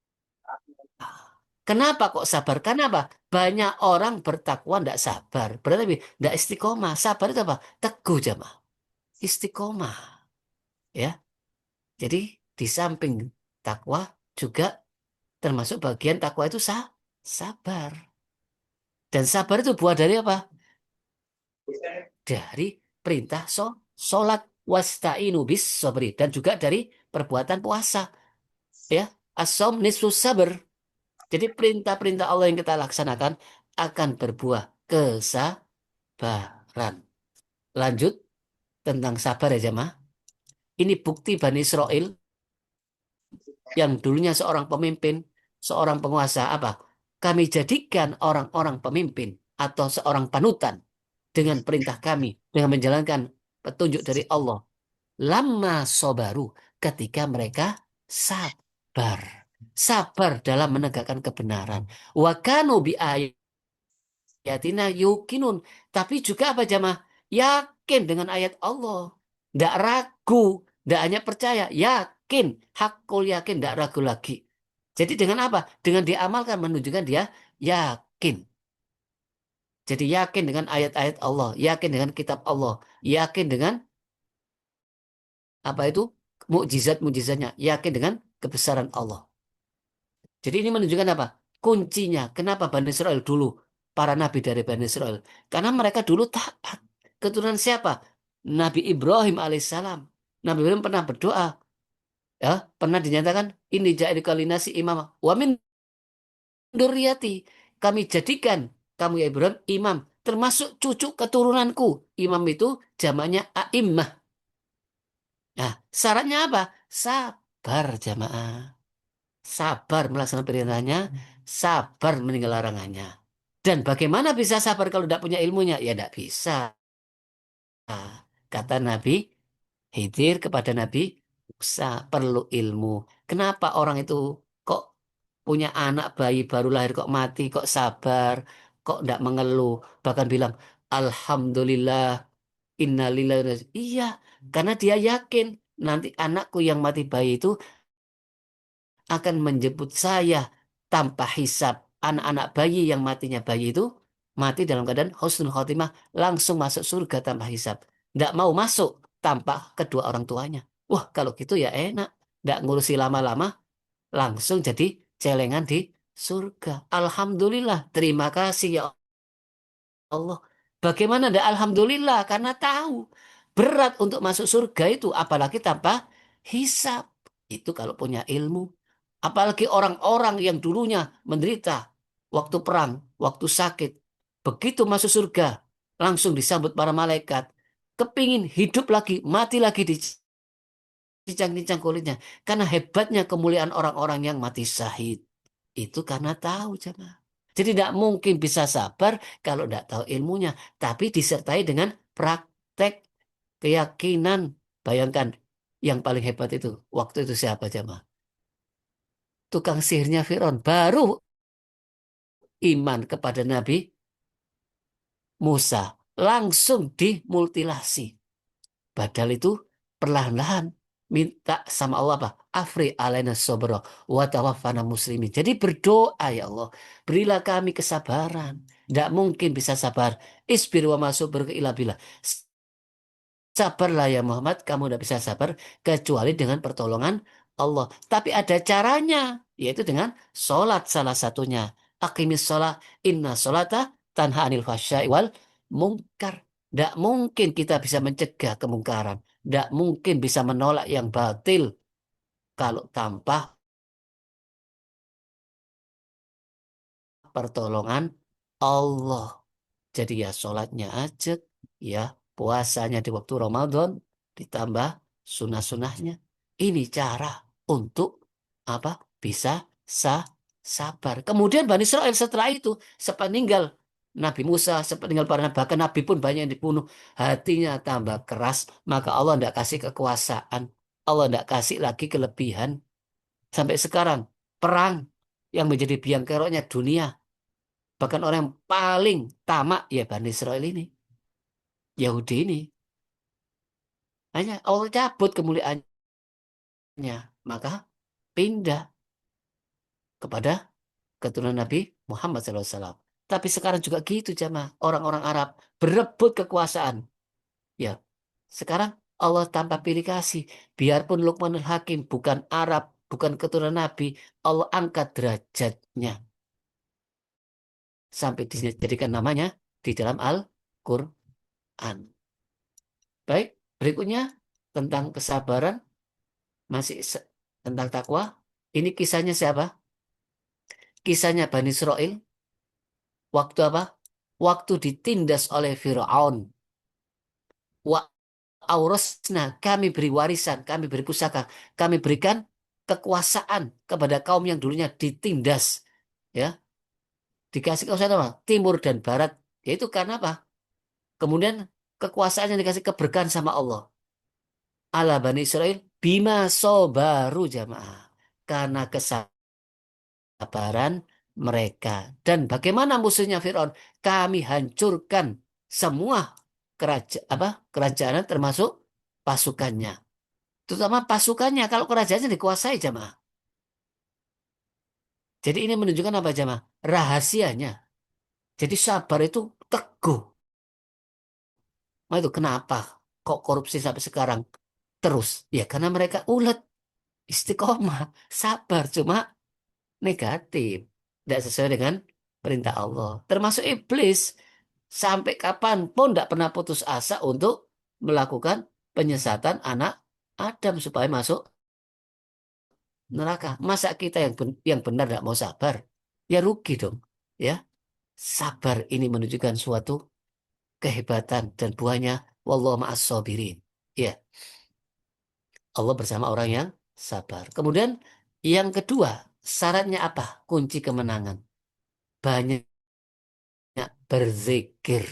Kenapa kok sabar? Kenapa? Banyak orang bertakwa tidak sabar. Berarti tidak istiqomah. Sabar itu apa? Teguh jemaah. Istiqomah. Ya. Jadi di samping takwa juga termasuk bagian takwa itu sabar. Dan sabar itu buah dari apa? Dari perintah sholat wasta'inu bis sabri dan juga dari perbuatan puasa. Ya. As-shaum nisfus sabr. Jadi perintah-perintah Allah yang kita laksanakan akan berbuah kesabaran. Lanjut tentang sabar ya jemaah. Ini bukti Bani Israel yang dulunya seorang pemimpin, seorang penguasa apa? Kami jadikan orang-orang pemimpin atau seorang panutan dengan perintah kami, dengan menjalankan petunjuk dari Allah. Lama sobaru ketika mereka sabar. Sabar dalam menegakkan kebenaran. Wa kanu bi ayatina yukinun. Tapi juga apa jamaah? Yakin dengan ayat Allah. Tidak ragu, Tidak hanya percaya, yakin, hakul yakin, tidak ragu lagi. Jadi dengan apa? Dengan diamalkan menunjukkan dia yakin. Jadi yakin dengan ayat-ayat Allah, yakin dengan kitab Allah, yakin dengan apa itu mukjizat-mukjizatnya, yakin dengan kebesaran Allah. Jadi ini menunjukkan apa? Kuncinya. Kenapa Bani Israel dulu para nabi dari Bani Israel? Karena mereka dulu taat. Keturunan siapa? Nabi Ibrahim alaihissalam. Nabi Ibrahim pernah berdoa, ya, pernah dinyatakan ini ja'ilika linasi imam wa min dzurriyyati. Kami jadikan kamu ya Ibrahim imam, termasuk cucu keturunanku. Imam itu jamaknya a'immah. Nah, syaratnya apa? Sabar jamaah. Sabar melaksanakan perintahnya, sabar meninggal larangannya. Dan bagaimana bisa sabar kalau tidak punya ilmunya? Ya tidak bisa. Kata Nabi Khidir kepada Nabi Musa, perlu ilmu. Kenapa orang itu kok punya anak bayi baru lahir kok mati, kok sabar, kok tidak mengeluh, bahkan bilang Alhamdulillah, innalillahi. Iya, karena dia yakin nanti anakku yang mati bayi itu akan menjemput saya tanpa hisab. Anak-anak bayi yang matinya bayi itu mati dalam keadaan husnul khotimah, langsung masuk surga tanpa hisab. Tidak mau masuk tanpa kedua orang tuanya. Wah, kalau gitu ya enak. Tidak ngurusi lama-lama, langsung jadi celengan di surga. Alhamdulillah, terima kasih ya Allah. Bagaimana ndak alhamdulillah karena tahu berat untuk masuk surga itu apalagi tanpa hisab. Itu kalau punya ilmu. Apalagi orang-orang yang dulunya menderita waktu perang, waktu sakit. Begitu masuk surga, langsung disambut para malaikat. Kepingin hidup lagi, mati lagi dicincang-cincang kulitnya. Karena hebatnya kemuliaan orang-orang yang mati syahid. Itu karena tahu jemaah. Jadi tidak mungkin bisa sabar kalau tidak tahu ilmunya. Tapi disertai dengan praktek keyakinan. Bayangkan yang paling hebat itu. Waktu itu siapa jemaah? Tukang sihirnya Firaun. Baru iman kepada Nabi Musa. Langsung dimultilasi. Padahal itu perlahan-lahan minta sama Allah apa? Afri alaina sobro wa tawaffana muslimin. Jadi berdoa ya Allah, berilah kami kesabaran. Tidak mungkin bisa sabar. Isbir wa masuk illa billah. Sabarlah ya Muhammad, kamu tidak bisa sabar kecuali dengan pertolongan Allah. Tapi ada caranya, yaitu dengan sholat salah satunya. Aqimis sholat, inna sholata tanha anil fahsya'i wal mungkar. Tidak mungkin kita bisa mencegah kemungkaran. Tidak mungkin bisa menolak yang batil kalau tanpa pertolongan Allah. Jadi ya sholatnya aja, ya puasanya di waktu Ramadan, ditambah sunnah-sunnahnya. Ini cara untuk apa? Bisa sabar. Kemudian Bani Israel setelah itu, sepeninggal Nabi Musa, sepeninggal para nabi, bahkan Nabi pun banyak yang dibunuh. Hatinya tambah keras, maka Allah tidak kasih kekuasaan. Allah tidak kasih lagi kelebihan. Sampai sekarang, perang yang menjadi biang keroknya dunia. Bahkan orang yang paling tamak ya Bani Israel ini. Yahudi ini. Hanya Allah cabut kemuliaannya. Maka pindah kepada keturunan Nabi Muhammad SAW. Tapi sekarang juga gitu jamaah. Orang-orang Arab berebut kekuasaan. Ya, sekarang Allah tanpa pilih kasih. Biarpun Luqmanul Hakim bukan Arab, bukan keturunan Nabi. Allah angkat derajatnya. Sampai dijadikan namanya di dalam Al-Quran. Baik, berikutnya tentang kesabaran, masih tentang takwa. Ini kisahnya siapa? Kisahnya Bani Israel. Waktu apa? Waktu ditindas oleh Fir'aun. Wa aurasna, kami beri warisan, kami beri pusaka, kami berikan kekuasaan kepada kaum yang dulunya ditindas. Ya, dikasih kekuasaan apa? Timur dan Barat. Yaitu karena apa? Kemudian kekuasaan yang dikasih keberkahan sama Allah. Ala Bani Israel bima sobaru jamaah. Karena kesabaran mereka. Dan bagaimana musuhnya Fir'aun? Kami hancurkan semua kerajaan termasuk pasukannya. terutama pasukannya. Kalau kerajaannya dikuasai jamaah. Jadi ini menunjukkan apa jamaah? Rahasianya. Jadi sabar itu teguh. Nah, itu kenapa kok korupsi sampai sekarang terus? Ya karena mereka ulet, istiqomah, sabar, cuma negatif. Tidak sesuai dengan perintah Allah. Termasuk iblis. Sampai kapanpun tidak pernah putus asa untuk melakukan penyesatan anak Adam supaya masuk neraka. Masa kita yang benar tidak mau sabar? Ya rugi dong. Ya, sabar ini menunjukkan suatu kehebatan dan buahnya wallahu ma'as sabirin. Ya, Allah bersama orang yang sabar. Kemudian yang kedua, syaratnya apa? Kunci kemenangan. Banyak berzikir.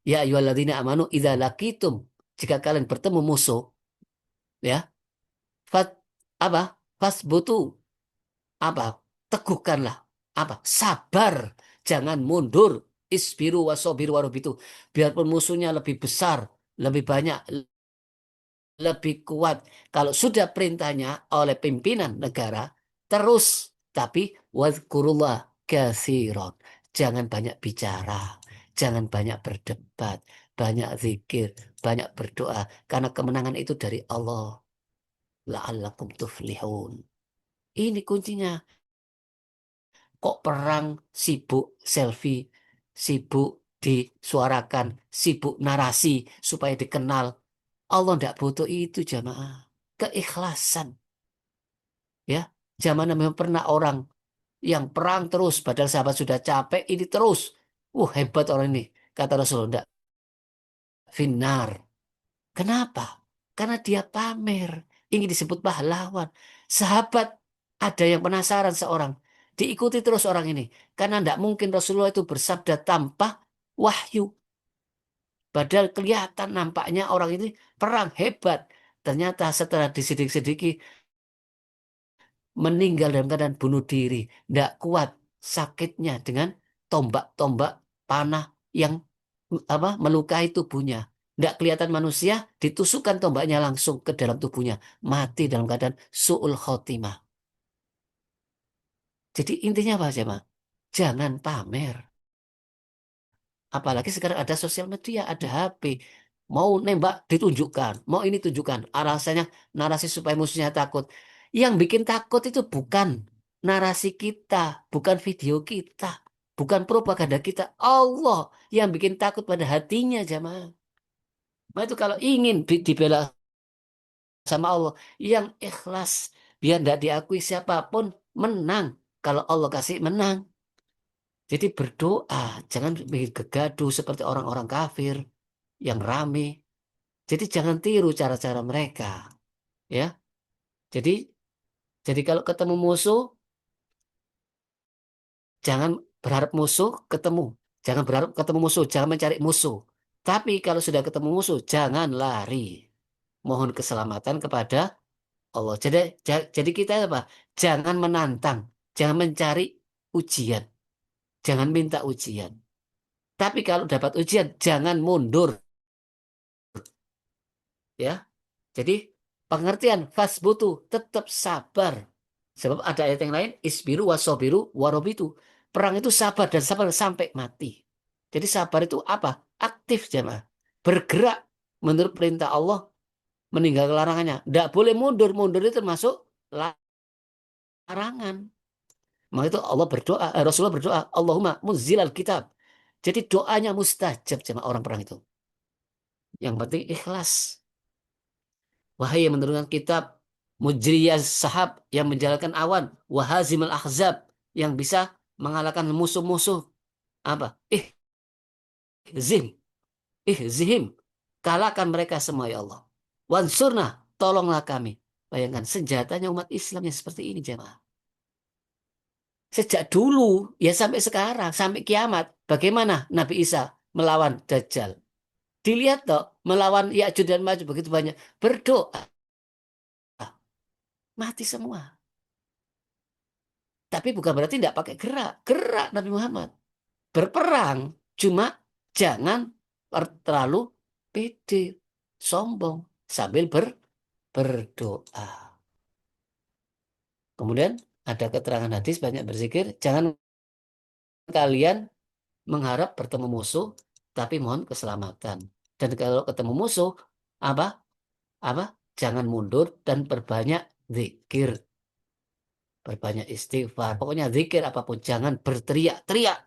Ya ayyuhalladzina amanu idza laqitum, jika kalian bertemu musuh, ya, fat apa? Fasbutu, apa? Teguhkanlah, apa? Sabar, jangan mundur. Isbiru wasobiru warobitu. Biarpun musuhnya lebih besar, lebih banyak, lebih kuat. Kalau sudah perintahnya oleh pimpinan negara, terus. Tapi wadhkurullah katsiran. Jangan banyak bicara. Jangan banyak berdebat. Banyak zikir. Banyak berdoa. Karena kemenangan itu dari Allah. La'allakum tuflihun. Ini kuncinya. Kok perang sibuk selfie, sibuk disuarakan, sibuk narasi supaya dikenal. Allah tidak butuh itu jamaah. Keikhlasan. Ya, zaman memang pernah orang yang perang terus, padahal sahabat sudah capek, ini terus. Hebat orang ini, kata Rasulullah. Enggak, finar. Kenapa? Karena dia pamer, ingin disebut pahlawan. Sahabat ada yang penasaran seorang, diikuti terus orang ini, karena tidak mungkin Rasulullah itu bersabda tanpa wahyu. Padahal kelihatan nampaknya orang ini perang hebat. Ternyata setelah disidik-sidiki meninggal dalam keadaan bunuh diri. Tidak kuat sakitnya dengan tombak-tombak panah yang melukai tubuhnya. Tidak kelihatan manusia, ditusukkan tombaknya langsung ke dalam tubuhnya. Mati dalam keadaan su'ul khotimah. Jadi intinya apa sih, Ma? Jangan pamer. Apalagi sekarang ada sosial media, ada HP. Mau nembak ditunjukkan, mau ini tunjukkan. Alasannya narasi supaya musuhnya takut. Yang bikin takut itu bukan narasi kita, bukan video kita, bukan propaganda kita. Allah yang bikin takut pada hatinya, jamaah. Nah itu kalau ingin dibela sama Allah, yang ikhlas, biar tidak diakui siapapun, menang. Kalau Allah kasih menang. Jadi berdoa, jangan bikin gegaduh seperti orang-orang kafir yang rame. Jadi jangan tiru cara-cara mereka, ya. Jadi kalau ketemu musuh, jangan berharap musuh ketemu. Jangan berharap ketemu musuh, jangan mencari musuh. Tapi kalau sudah ketemu musuh, jangan lari. Mohon keselamatan kepada Allah. Jadi kita apa? Jangan menantang, jangan mencari ujian, jangan minta ujian. Tapi kalau dapat ujian, jangan mundur, ya. Jadi pengertian fasbutu tetap sabar. Sebab ada ayat yang lain, isbiru wasobiru warobitu. Perang itu sabar dan sabar sampai mati. Jadi sabar itu apa? Aktif jemaah. Bergerak menurut perintah Allah, meninggalkan larangannya. Tidak boleh mundur. Mundur itu termasuk larangan. Maka itu Allah berdoa, Rasulullah berdoa, Allahumma muzilal kitab. Jadi doanya mustajab jemaah orang perang itu. Yang penting ikhlas. Wahai yang menurunkan kitab, mujriyas sahab yang menjalankan awan, wahazimul ahzab yang bisa mengalahkan musuh-musuh. Apa? Ihzim, ihzim. Kalahkan mereka semua ya Allah. Wansurna, tolonglah kami. Bayangkan senjatanya umat Islam yang seperti ini jemaah. Sejak dulu, ya sampai sekarang, sampai kiamat. Bagaimana Nabi Isa melawan Dajjal? Dilihat toh, melawan Ya'juj dan Ma'juj begitu banyak. Berdoa. Mati semua. Tapi bukan berarti tidak pakai gerak. Gerak Nabi Muhammad. Berperang. Cuma jangan terlalu pede, sombong. Sambil berdoa. Kemudian ada keterangan hadis banyak berzikir. Jangan kalian mengharap bertemu musuh, tapi mohon keselamatan. Dan kalau ketemu musuh, apa? Apa? Jangan mundur dan perbanyak zikir, perbanyak istighfar. Pokoknya zikir apapun, jangan berteriak-teriak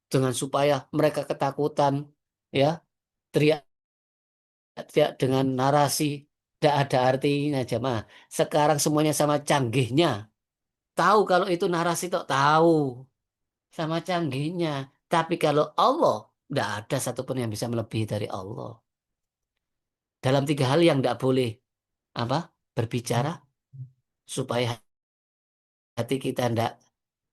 dengan supaya mereka ketakutan, ya, teriak dengan narasi tidak ada artinya jemaah. Sekarang semuanya sama canggihnya. Tahu kalau itu narasi tok tahu sama canggihnya. Tapi kalau Allah tidak ada satupun yang bisa melebihi dari Allah. Dalam 3 hal yang tidak boleh apa berbicara supaya hati kita tidak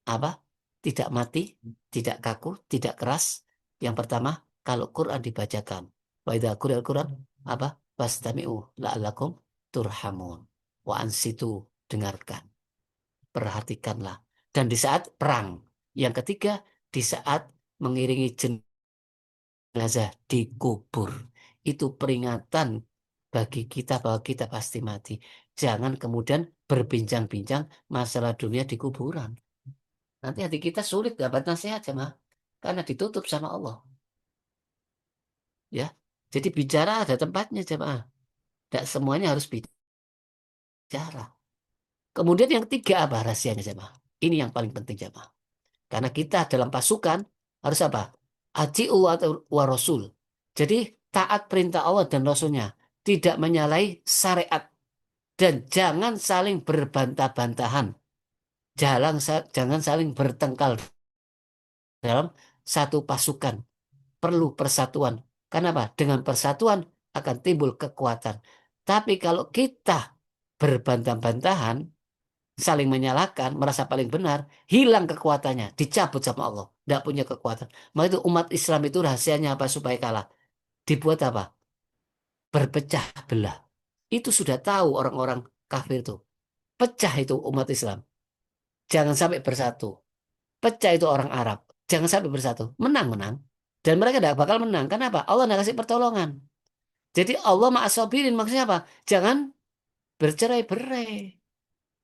apa tidak mati, tidak kaku, tidak keras. Yang pertama, kalau Quran dibacakan, wa idza quri'al Quran apa fastami'u la'allakum turhamun. Wa ansitu, dengarkan, perhatikanlah. Dan di saat perang, yang ketiga, di saat mengiringi jenazah dikubur, itu peringatan bagi kita bahwa kita pasti mati. Jangan kemudian berbincang-bincang masalah dunia di kuburan. Nanti hati kita sulit dapat nasihat jemaah karena ditutup sama Allah. Ya, jadi bicara ada tempatnya jemaah. Tidak semuanya harus bicara. Kemudian yang ketiga apa rahasianya jemaah? Ini yang paling penting jemaah. Karena kita dalam pasukan harus apa? Aji'u wa rasul. Jadi taat perintah Allah dan Rasulnya. Tidak menyalahi syariat. Dan jangan saling berbantah-bantahan. Jangan saling bertengkar dalam satu pasukan. Perlu persatuan. Kenapa? Dengan persatuan akan timbul kekuatan. Tapi kalau kita berbantah-bantahan, saling menyalahkan, merasa paling benar, hilang kekuatannya, dicabut sama Allah. Tidak punya kekuatan. Maka itu umat Islam itu rahasianya apa supaya kalah? Dibuat apa? Berpecah belah. Itu sudah tahu orang-orang kafir itu. Pecah itu umat Islam. Jangan sampai bersatu. Pecah itu orang Arab. Jangan sampai bersatu. Menang-menang. Dan mereka tidak bakal menang. Kenapa? Allah tidak kasih pertolongan. Jadi Allah ma'asabirin. Maksudnya apa? Jangan bercerai-berai.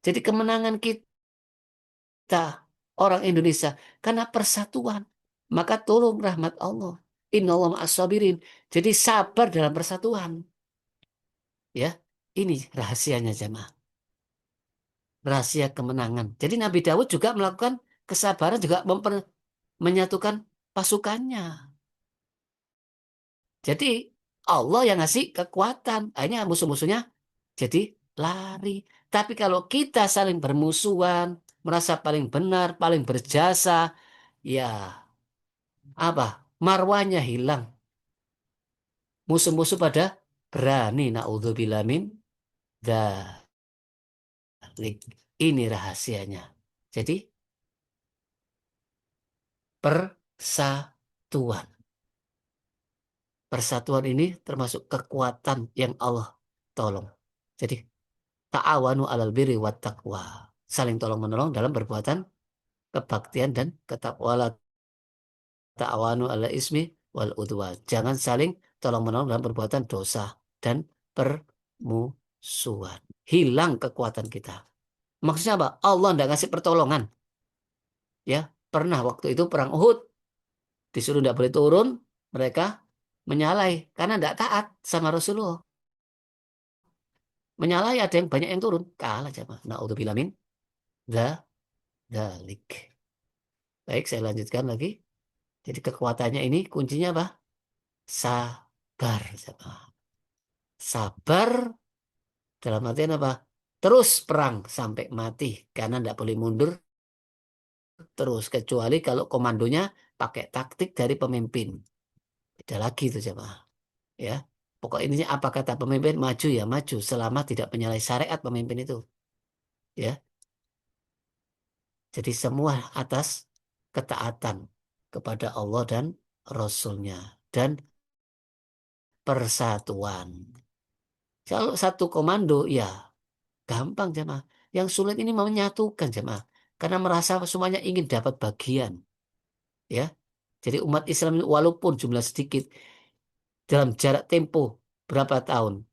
Jadi kemenangan kita, orang Indonesia, karena persatuan. Maka tolong rahmat Allah. Inna Allah ma'asabirin. Jadi sabar dalam persatuan. Ya, ini rahasianya jemaah. Rahasia kemenangan. Jadi Nabi Dawud juga melakukan kesabaran, juga menyatukan pasukannya. Jadi Allah yang ngasih kekuatan. Akhirnya musuh-musuhnya jadi lari. Tapi kalau kita saling bermusuhan, merasa paling benar, paling berjasa, ya apa? Marwahnya hilang. Musuh-musuh pada berani. Na'udzubillah min dzalik. Ini rahasianya. Jadi persatuan. Persatuan ini termasuk kekuatan yang Allah tolong. Jadi ta'awanu alal birri wat taqwa. Saling tolong menolong dalam perbuatan kebaktian dan ketakwaan. Ta'awanu ala ismi wal udwan. Jangan saling tolong menolong dalam perbuatan dosa dan permusuhan. Hilang kekuatan kita. Maksudnya apa? Allah tidak kasih pertolongan. Ya, pernah waktu itu perang Uhud disuruh tidak boleh turun, mereka menyalahi karena tidak taat sama Rasulullah. Menyalahi ada yang banyak yang turun, kalah jemaah. Naudzubillah min dzalik. Baik, saya lanjutkan lagi. Jadi kekuatannya ini kuncinya apa? Sabar jemaah. Sabar dalam artian apa? Terus perang sampai mati karena tidak boleh mundur terus kecuali kalau komandonya pakai taktik dari pemimpin. Beda lagi itu jemaah. Ya. Pokok intinya apa kata pemimpin maju ya maju selama tidak menyalahi syariat pemimpin itu. Ya. Jadi semua atas ketaatan kepada Allah dan Rasulnya dan persatuan. Kalau satu komando ya gampang jemaah. Yang sulit ini menyatukan jemaah karena merasa semuanya ingin dapat bagian. Ya. Jadi umat Islam ini walaupun jumlah sedikit dalam jarak tempo berapa tahun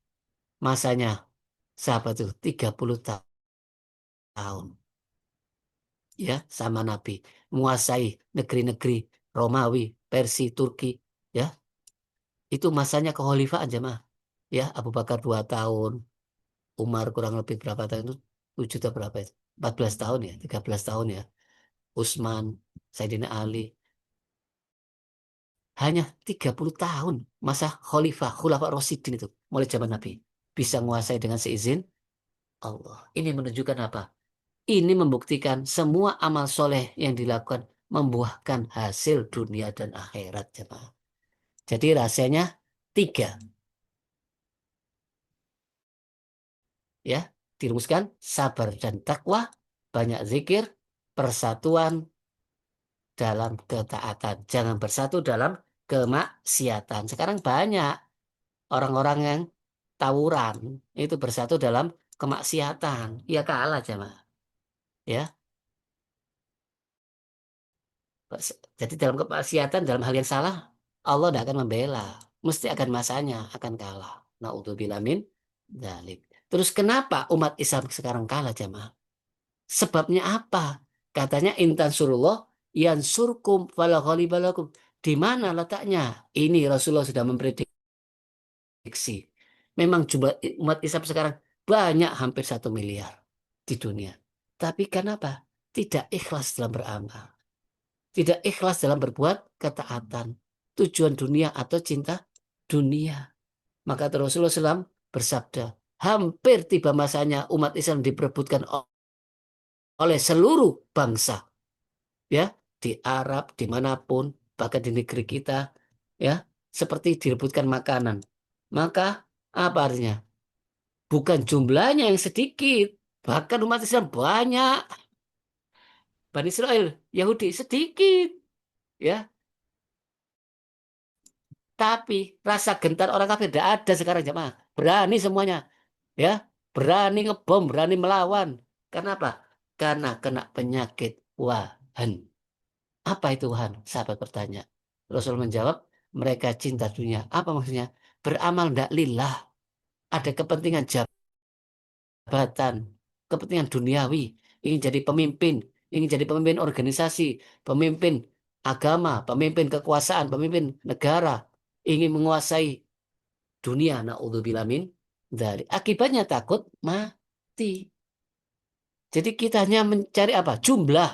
masanya Sahabat tuh 30 tahun. Ya, sama Nabi. Menguasai negeri-negeri Romawi, Persia, Turki. Ya, itu masanya kekhalifahan jemaah. Ya, Abu Bakar 2 tahun. Umar kurang lebih berapa tahun itu? 7 atau berapa itu? 14 tahun ya, 13 tahun ya. Utsman, Sayyidina Ali. Hanya 30 tahun masa khalifah, khulafa Rasyidin itu. Mulai zaman Nabi. Bisa menguasai dengan seizin Allah. Ini menunjukkan apa? Ini membuktikan semua amal soleh yang dilakukan membuahkan hasil dunia dan akhirat. Jemaah. Jadi rahasianya 3. Ya, dirumuskan sabar dan takwa, banyak zikir, persatuan dalam ketaatan. Jangan bersatu dalam kemaksiatan. Sekarang banyak orang-orang yang tawuran itu bersatu dalam kemaksiatan. Ya kalah jemaah. Ya. Jadi dalam kemaksiatan, dalam hal yang salah, Allah tidak akan membela. Mesti akan masanya, akan kalah. Na'udzubillah min dzalik. Terus kenapa umat Islam sekarang kalah jemaah? Sebabnya apa? Katanya intan surullah yansurkum fala ghalibalakum. Di mana letaknya? Ini Rasulullah sudah memprediksi. Memang jumlah umat Islam sekarang banyak, hampir 1 miliar di dunia. Tapi kenapa? Tidak ikhlas dalam beramal. Tidak ikhlas dalam berbuat ketaatan. Tujuan dunia atau cinta dunia. Maka Rasulullah SAW bersabda, hampir tiba masanya umat Islam diperebutkan oleh seluruh bangsa. Ya, di Arab, dimanapun, bahkan di negeri kita, ya, seperti direbutkan makanan. Maka apa artinya? Bukan jumlahnya yang sedikit, bahkan umat Islam banyak. Bani Israel, Yahudi sedikit, ya. Tapi rasa gentar orang kafir tidak ada sekarang jemaah. Berani semuanya, ya, berani ngebom, berani melawan. Karena apa? Karena kena penyakit wahan. Apa itu wahan? Sahabat bertanya. Rasul menjawab, mereka cinta dunia. Apa maksudnya? Beramal tidak lillah. Ada kepentingan jabatan, kepentingan duniawi, ingin jadi pemimpin, ingin jadi pemimpin organisasi, pemimpin agama, pemimpin kekuasaan, pemimpin negara, ingin menguasai dunia. Naudzubillah min dzalik. Akibatnya takut mati. Jadi kita hanya mencari apa? Jumlah.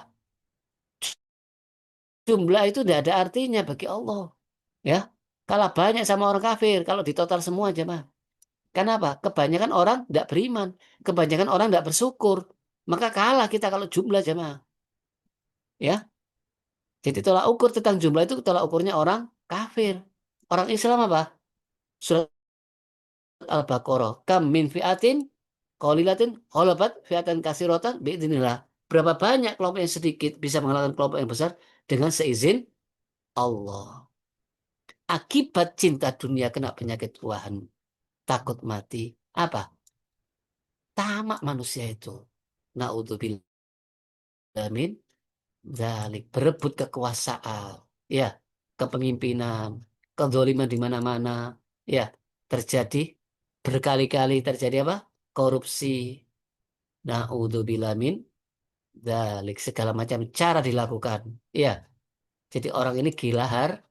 Jumlah itu tidak ada artinya bagi Allah. Ya, kalah banyak sama orang kafir kalau ditotal semua aja mah. Kenapa? Kebanyakan orang tidak beriman, kebanyakan orang tidak bersyukur. Maka kalah kita kalau jumlah jemaah. Ya, jadi tolak ukur tentang jumlah itu tolak ukurnya orang kafir. Orang Islam apa? Surat Al-Baqarah. Kam min fi'atin qalilatin ghalabat fi'atan katsiratan biidznillah. Berapa banyak kelompok yang sedikit bisa mengalahkan kelompok yang besar dengan seizin Allah. Akibat cinta dunia kena penyakit wahan, takut mati. Apa? Tamak manusia itu. Naudzubillah min dzalik. Berebut kekuasaan. Ya, kepemimpinan, kezaliman di mana-mana. Ya, terjadi berkali-kali terjadi apa? Korupsi. Naudzubillah min dzalik. Segala macam cara dilakukan. Ya, jadi orang ini gila harta,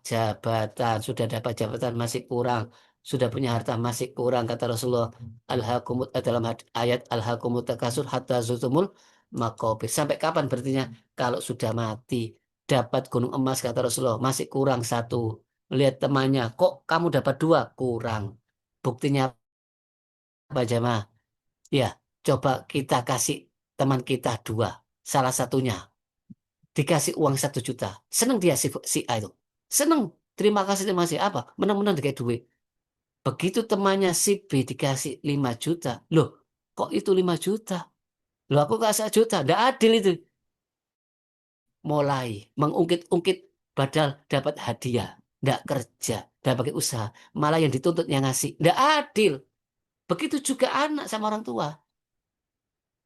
jabatan, sudah dapat jabatan masih kurang, sudah punya harta masih kurang, kata Rasulullah. Alhaakumut dalam ayat alhaakumut takasur hatta zutumul maqabir. Sampai kapan berartinya? Kalau sudah mati, dapat gunung emas, kata Rasulullah, masih kurang 1. Lihat temannya, kok kamu dapat 2? Kurang. Buktinya apa jemaah? Ya, coba kita kasih teman kita 2, salah satunya dikasih uang 1 juta. Senang dia si A itu. Senang. Terima kasih apa? Menang-menang dikasih duit. Begitu temannya si B dikasih 5 juta. Loh, kok itu 5 juta? Loh, aku kasih 1 juta. Tidak adil itu. Mulai mengungkit-ungkit padahal dapat hadiah. Tidak kerja. Tidak pakai usaha. Malah yang dituntut yang ngasih. Tidak adil. Begitu juga anak sama orang tua.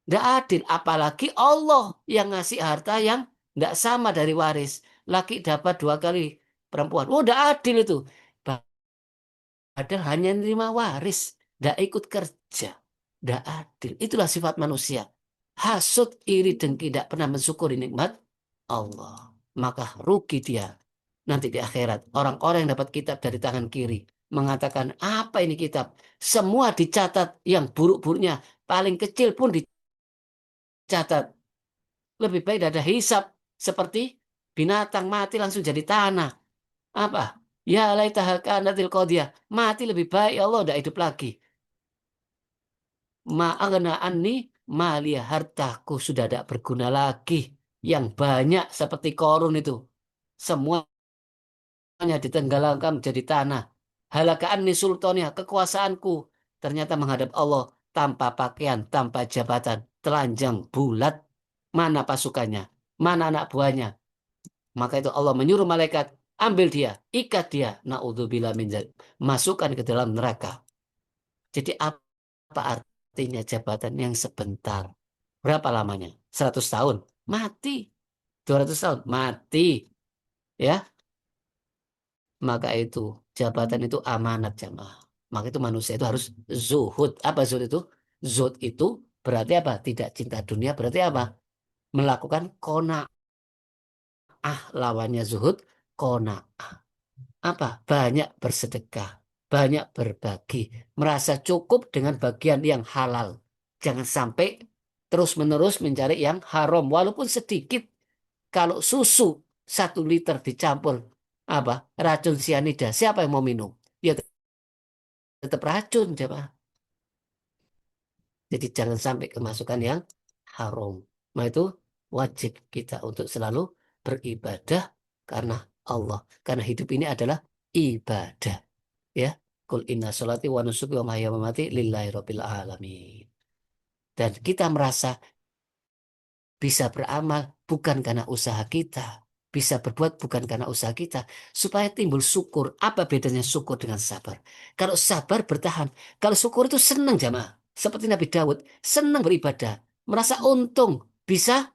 Tidak adil. Apalagi Allah yang ngasih harta yang tidak sama dari waris. Laki dapat 2 kali perempuan. Oh, tidak adil itu. Padahal hanya nerima waris, tidak ikut kerja, tidak adil. Itulah sifat manusia. Hasut, iri, dengki, tidak pernah mensyukuri nikmat Allah. Maka rugi dia nanti di akhirat. Orang-orang yang dapat kitab dari tangan kiri mengatakan, apa ini kitab? Semua dicatat, yang buruk-buruknya paling kecil pun dicatat. Lebih baik ada hisab, seperti binatang mati langsung jadi tanah. Apa? Ya laitaha kanatil qadiyah. Mati lebih baik, ya Allah, udah hidup lagi. Ma'agna anni malia, hartaku sudah tidak berguna lagi. Yang banyak seperti Korun itu. Semuanya ditenggelamkan menjadi tanah. Halaka anni sultania, kekuasaanku ternyata menghadap Allah tanpa pakaian, tanpa jabatan, telanjang bulat. Mana pasukannya? Mana anak buahnya? Maka itu Allah menyuruh malaikat, ambil dia, ikat dia, naudzubillah min dzalik, masukkan ke dalam neraka. Jadi apa artinya jabatan yang sebentar? Berapa lamanya? 100 tahun? Mati. 200 tahun? Mati. Ya, maka itu jabatan itu amanat, jamaah. Maka itu manusia itu harus zuhud. Apa zuhud itu? Zuhud itu berarti apa? Tidak cinta dunia, berarti apa? Melakukan qanaah. Lawannya zuhud, qanaah. Apa? Banyak bersedekah, banyak berbagi, merasa cukup dengan bagian yang halal. Jangan sampai terus-menerus mencari yang haram, walaupun sedikit. Kalau susu 1 liter dicampur apa racun sianida, siapa yang mau minum? Ya tetap racun, coba. Jadi jangan sampai kemasukan yang haram. Nah itu wajib kita untuk selalu beribadah karena Allah. Karena hidup ini adalah ibadah. Ya, kul inna sholati wa nusuki wa mahya wa mamati lillahi rabbil alamin. Dan kita merasa bisa beramal bukan karena usaha kita, bisa berbuat bukan karena usaha kita, supaya timbul syukur. Apa bedanya syukur dengan sabar? Kalau sabar bertahan, kalau syukur itu senang, jamaah. Seperti Nabi Daud, senang beribadah, merasa untung, bisa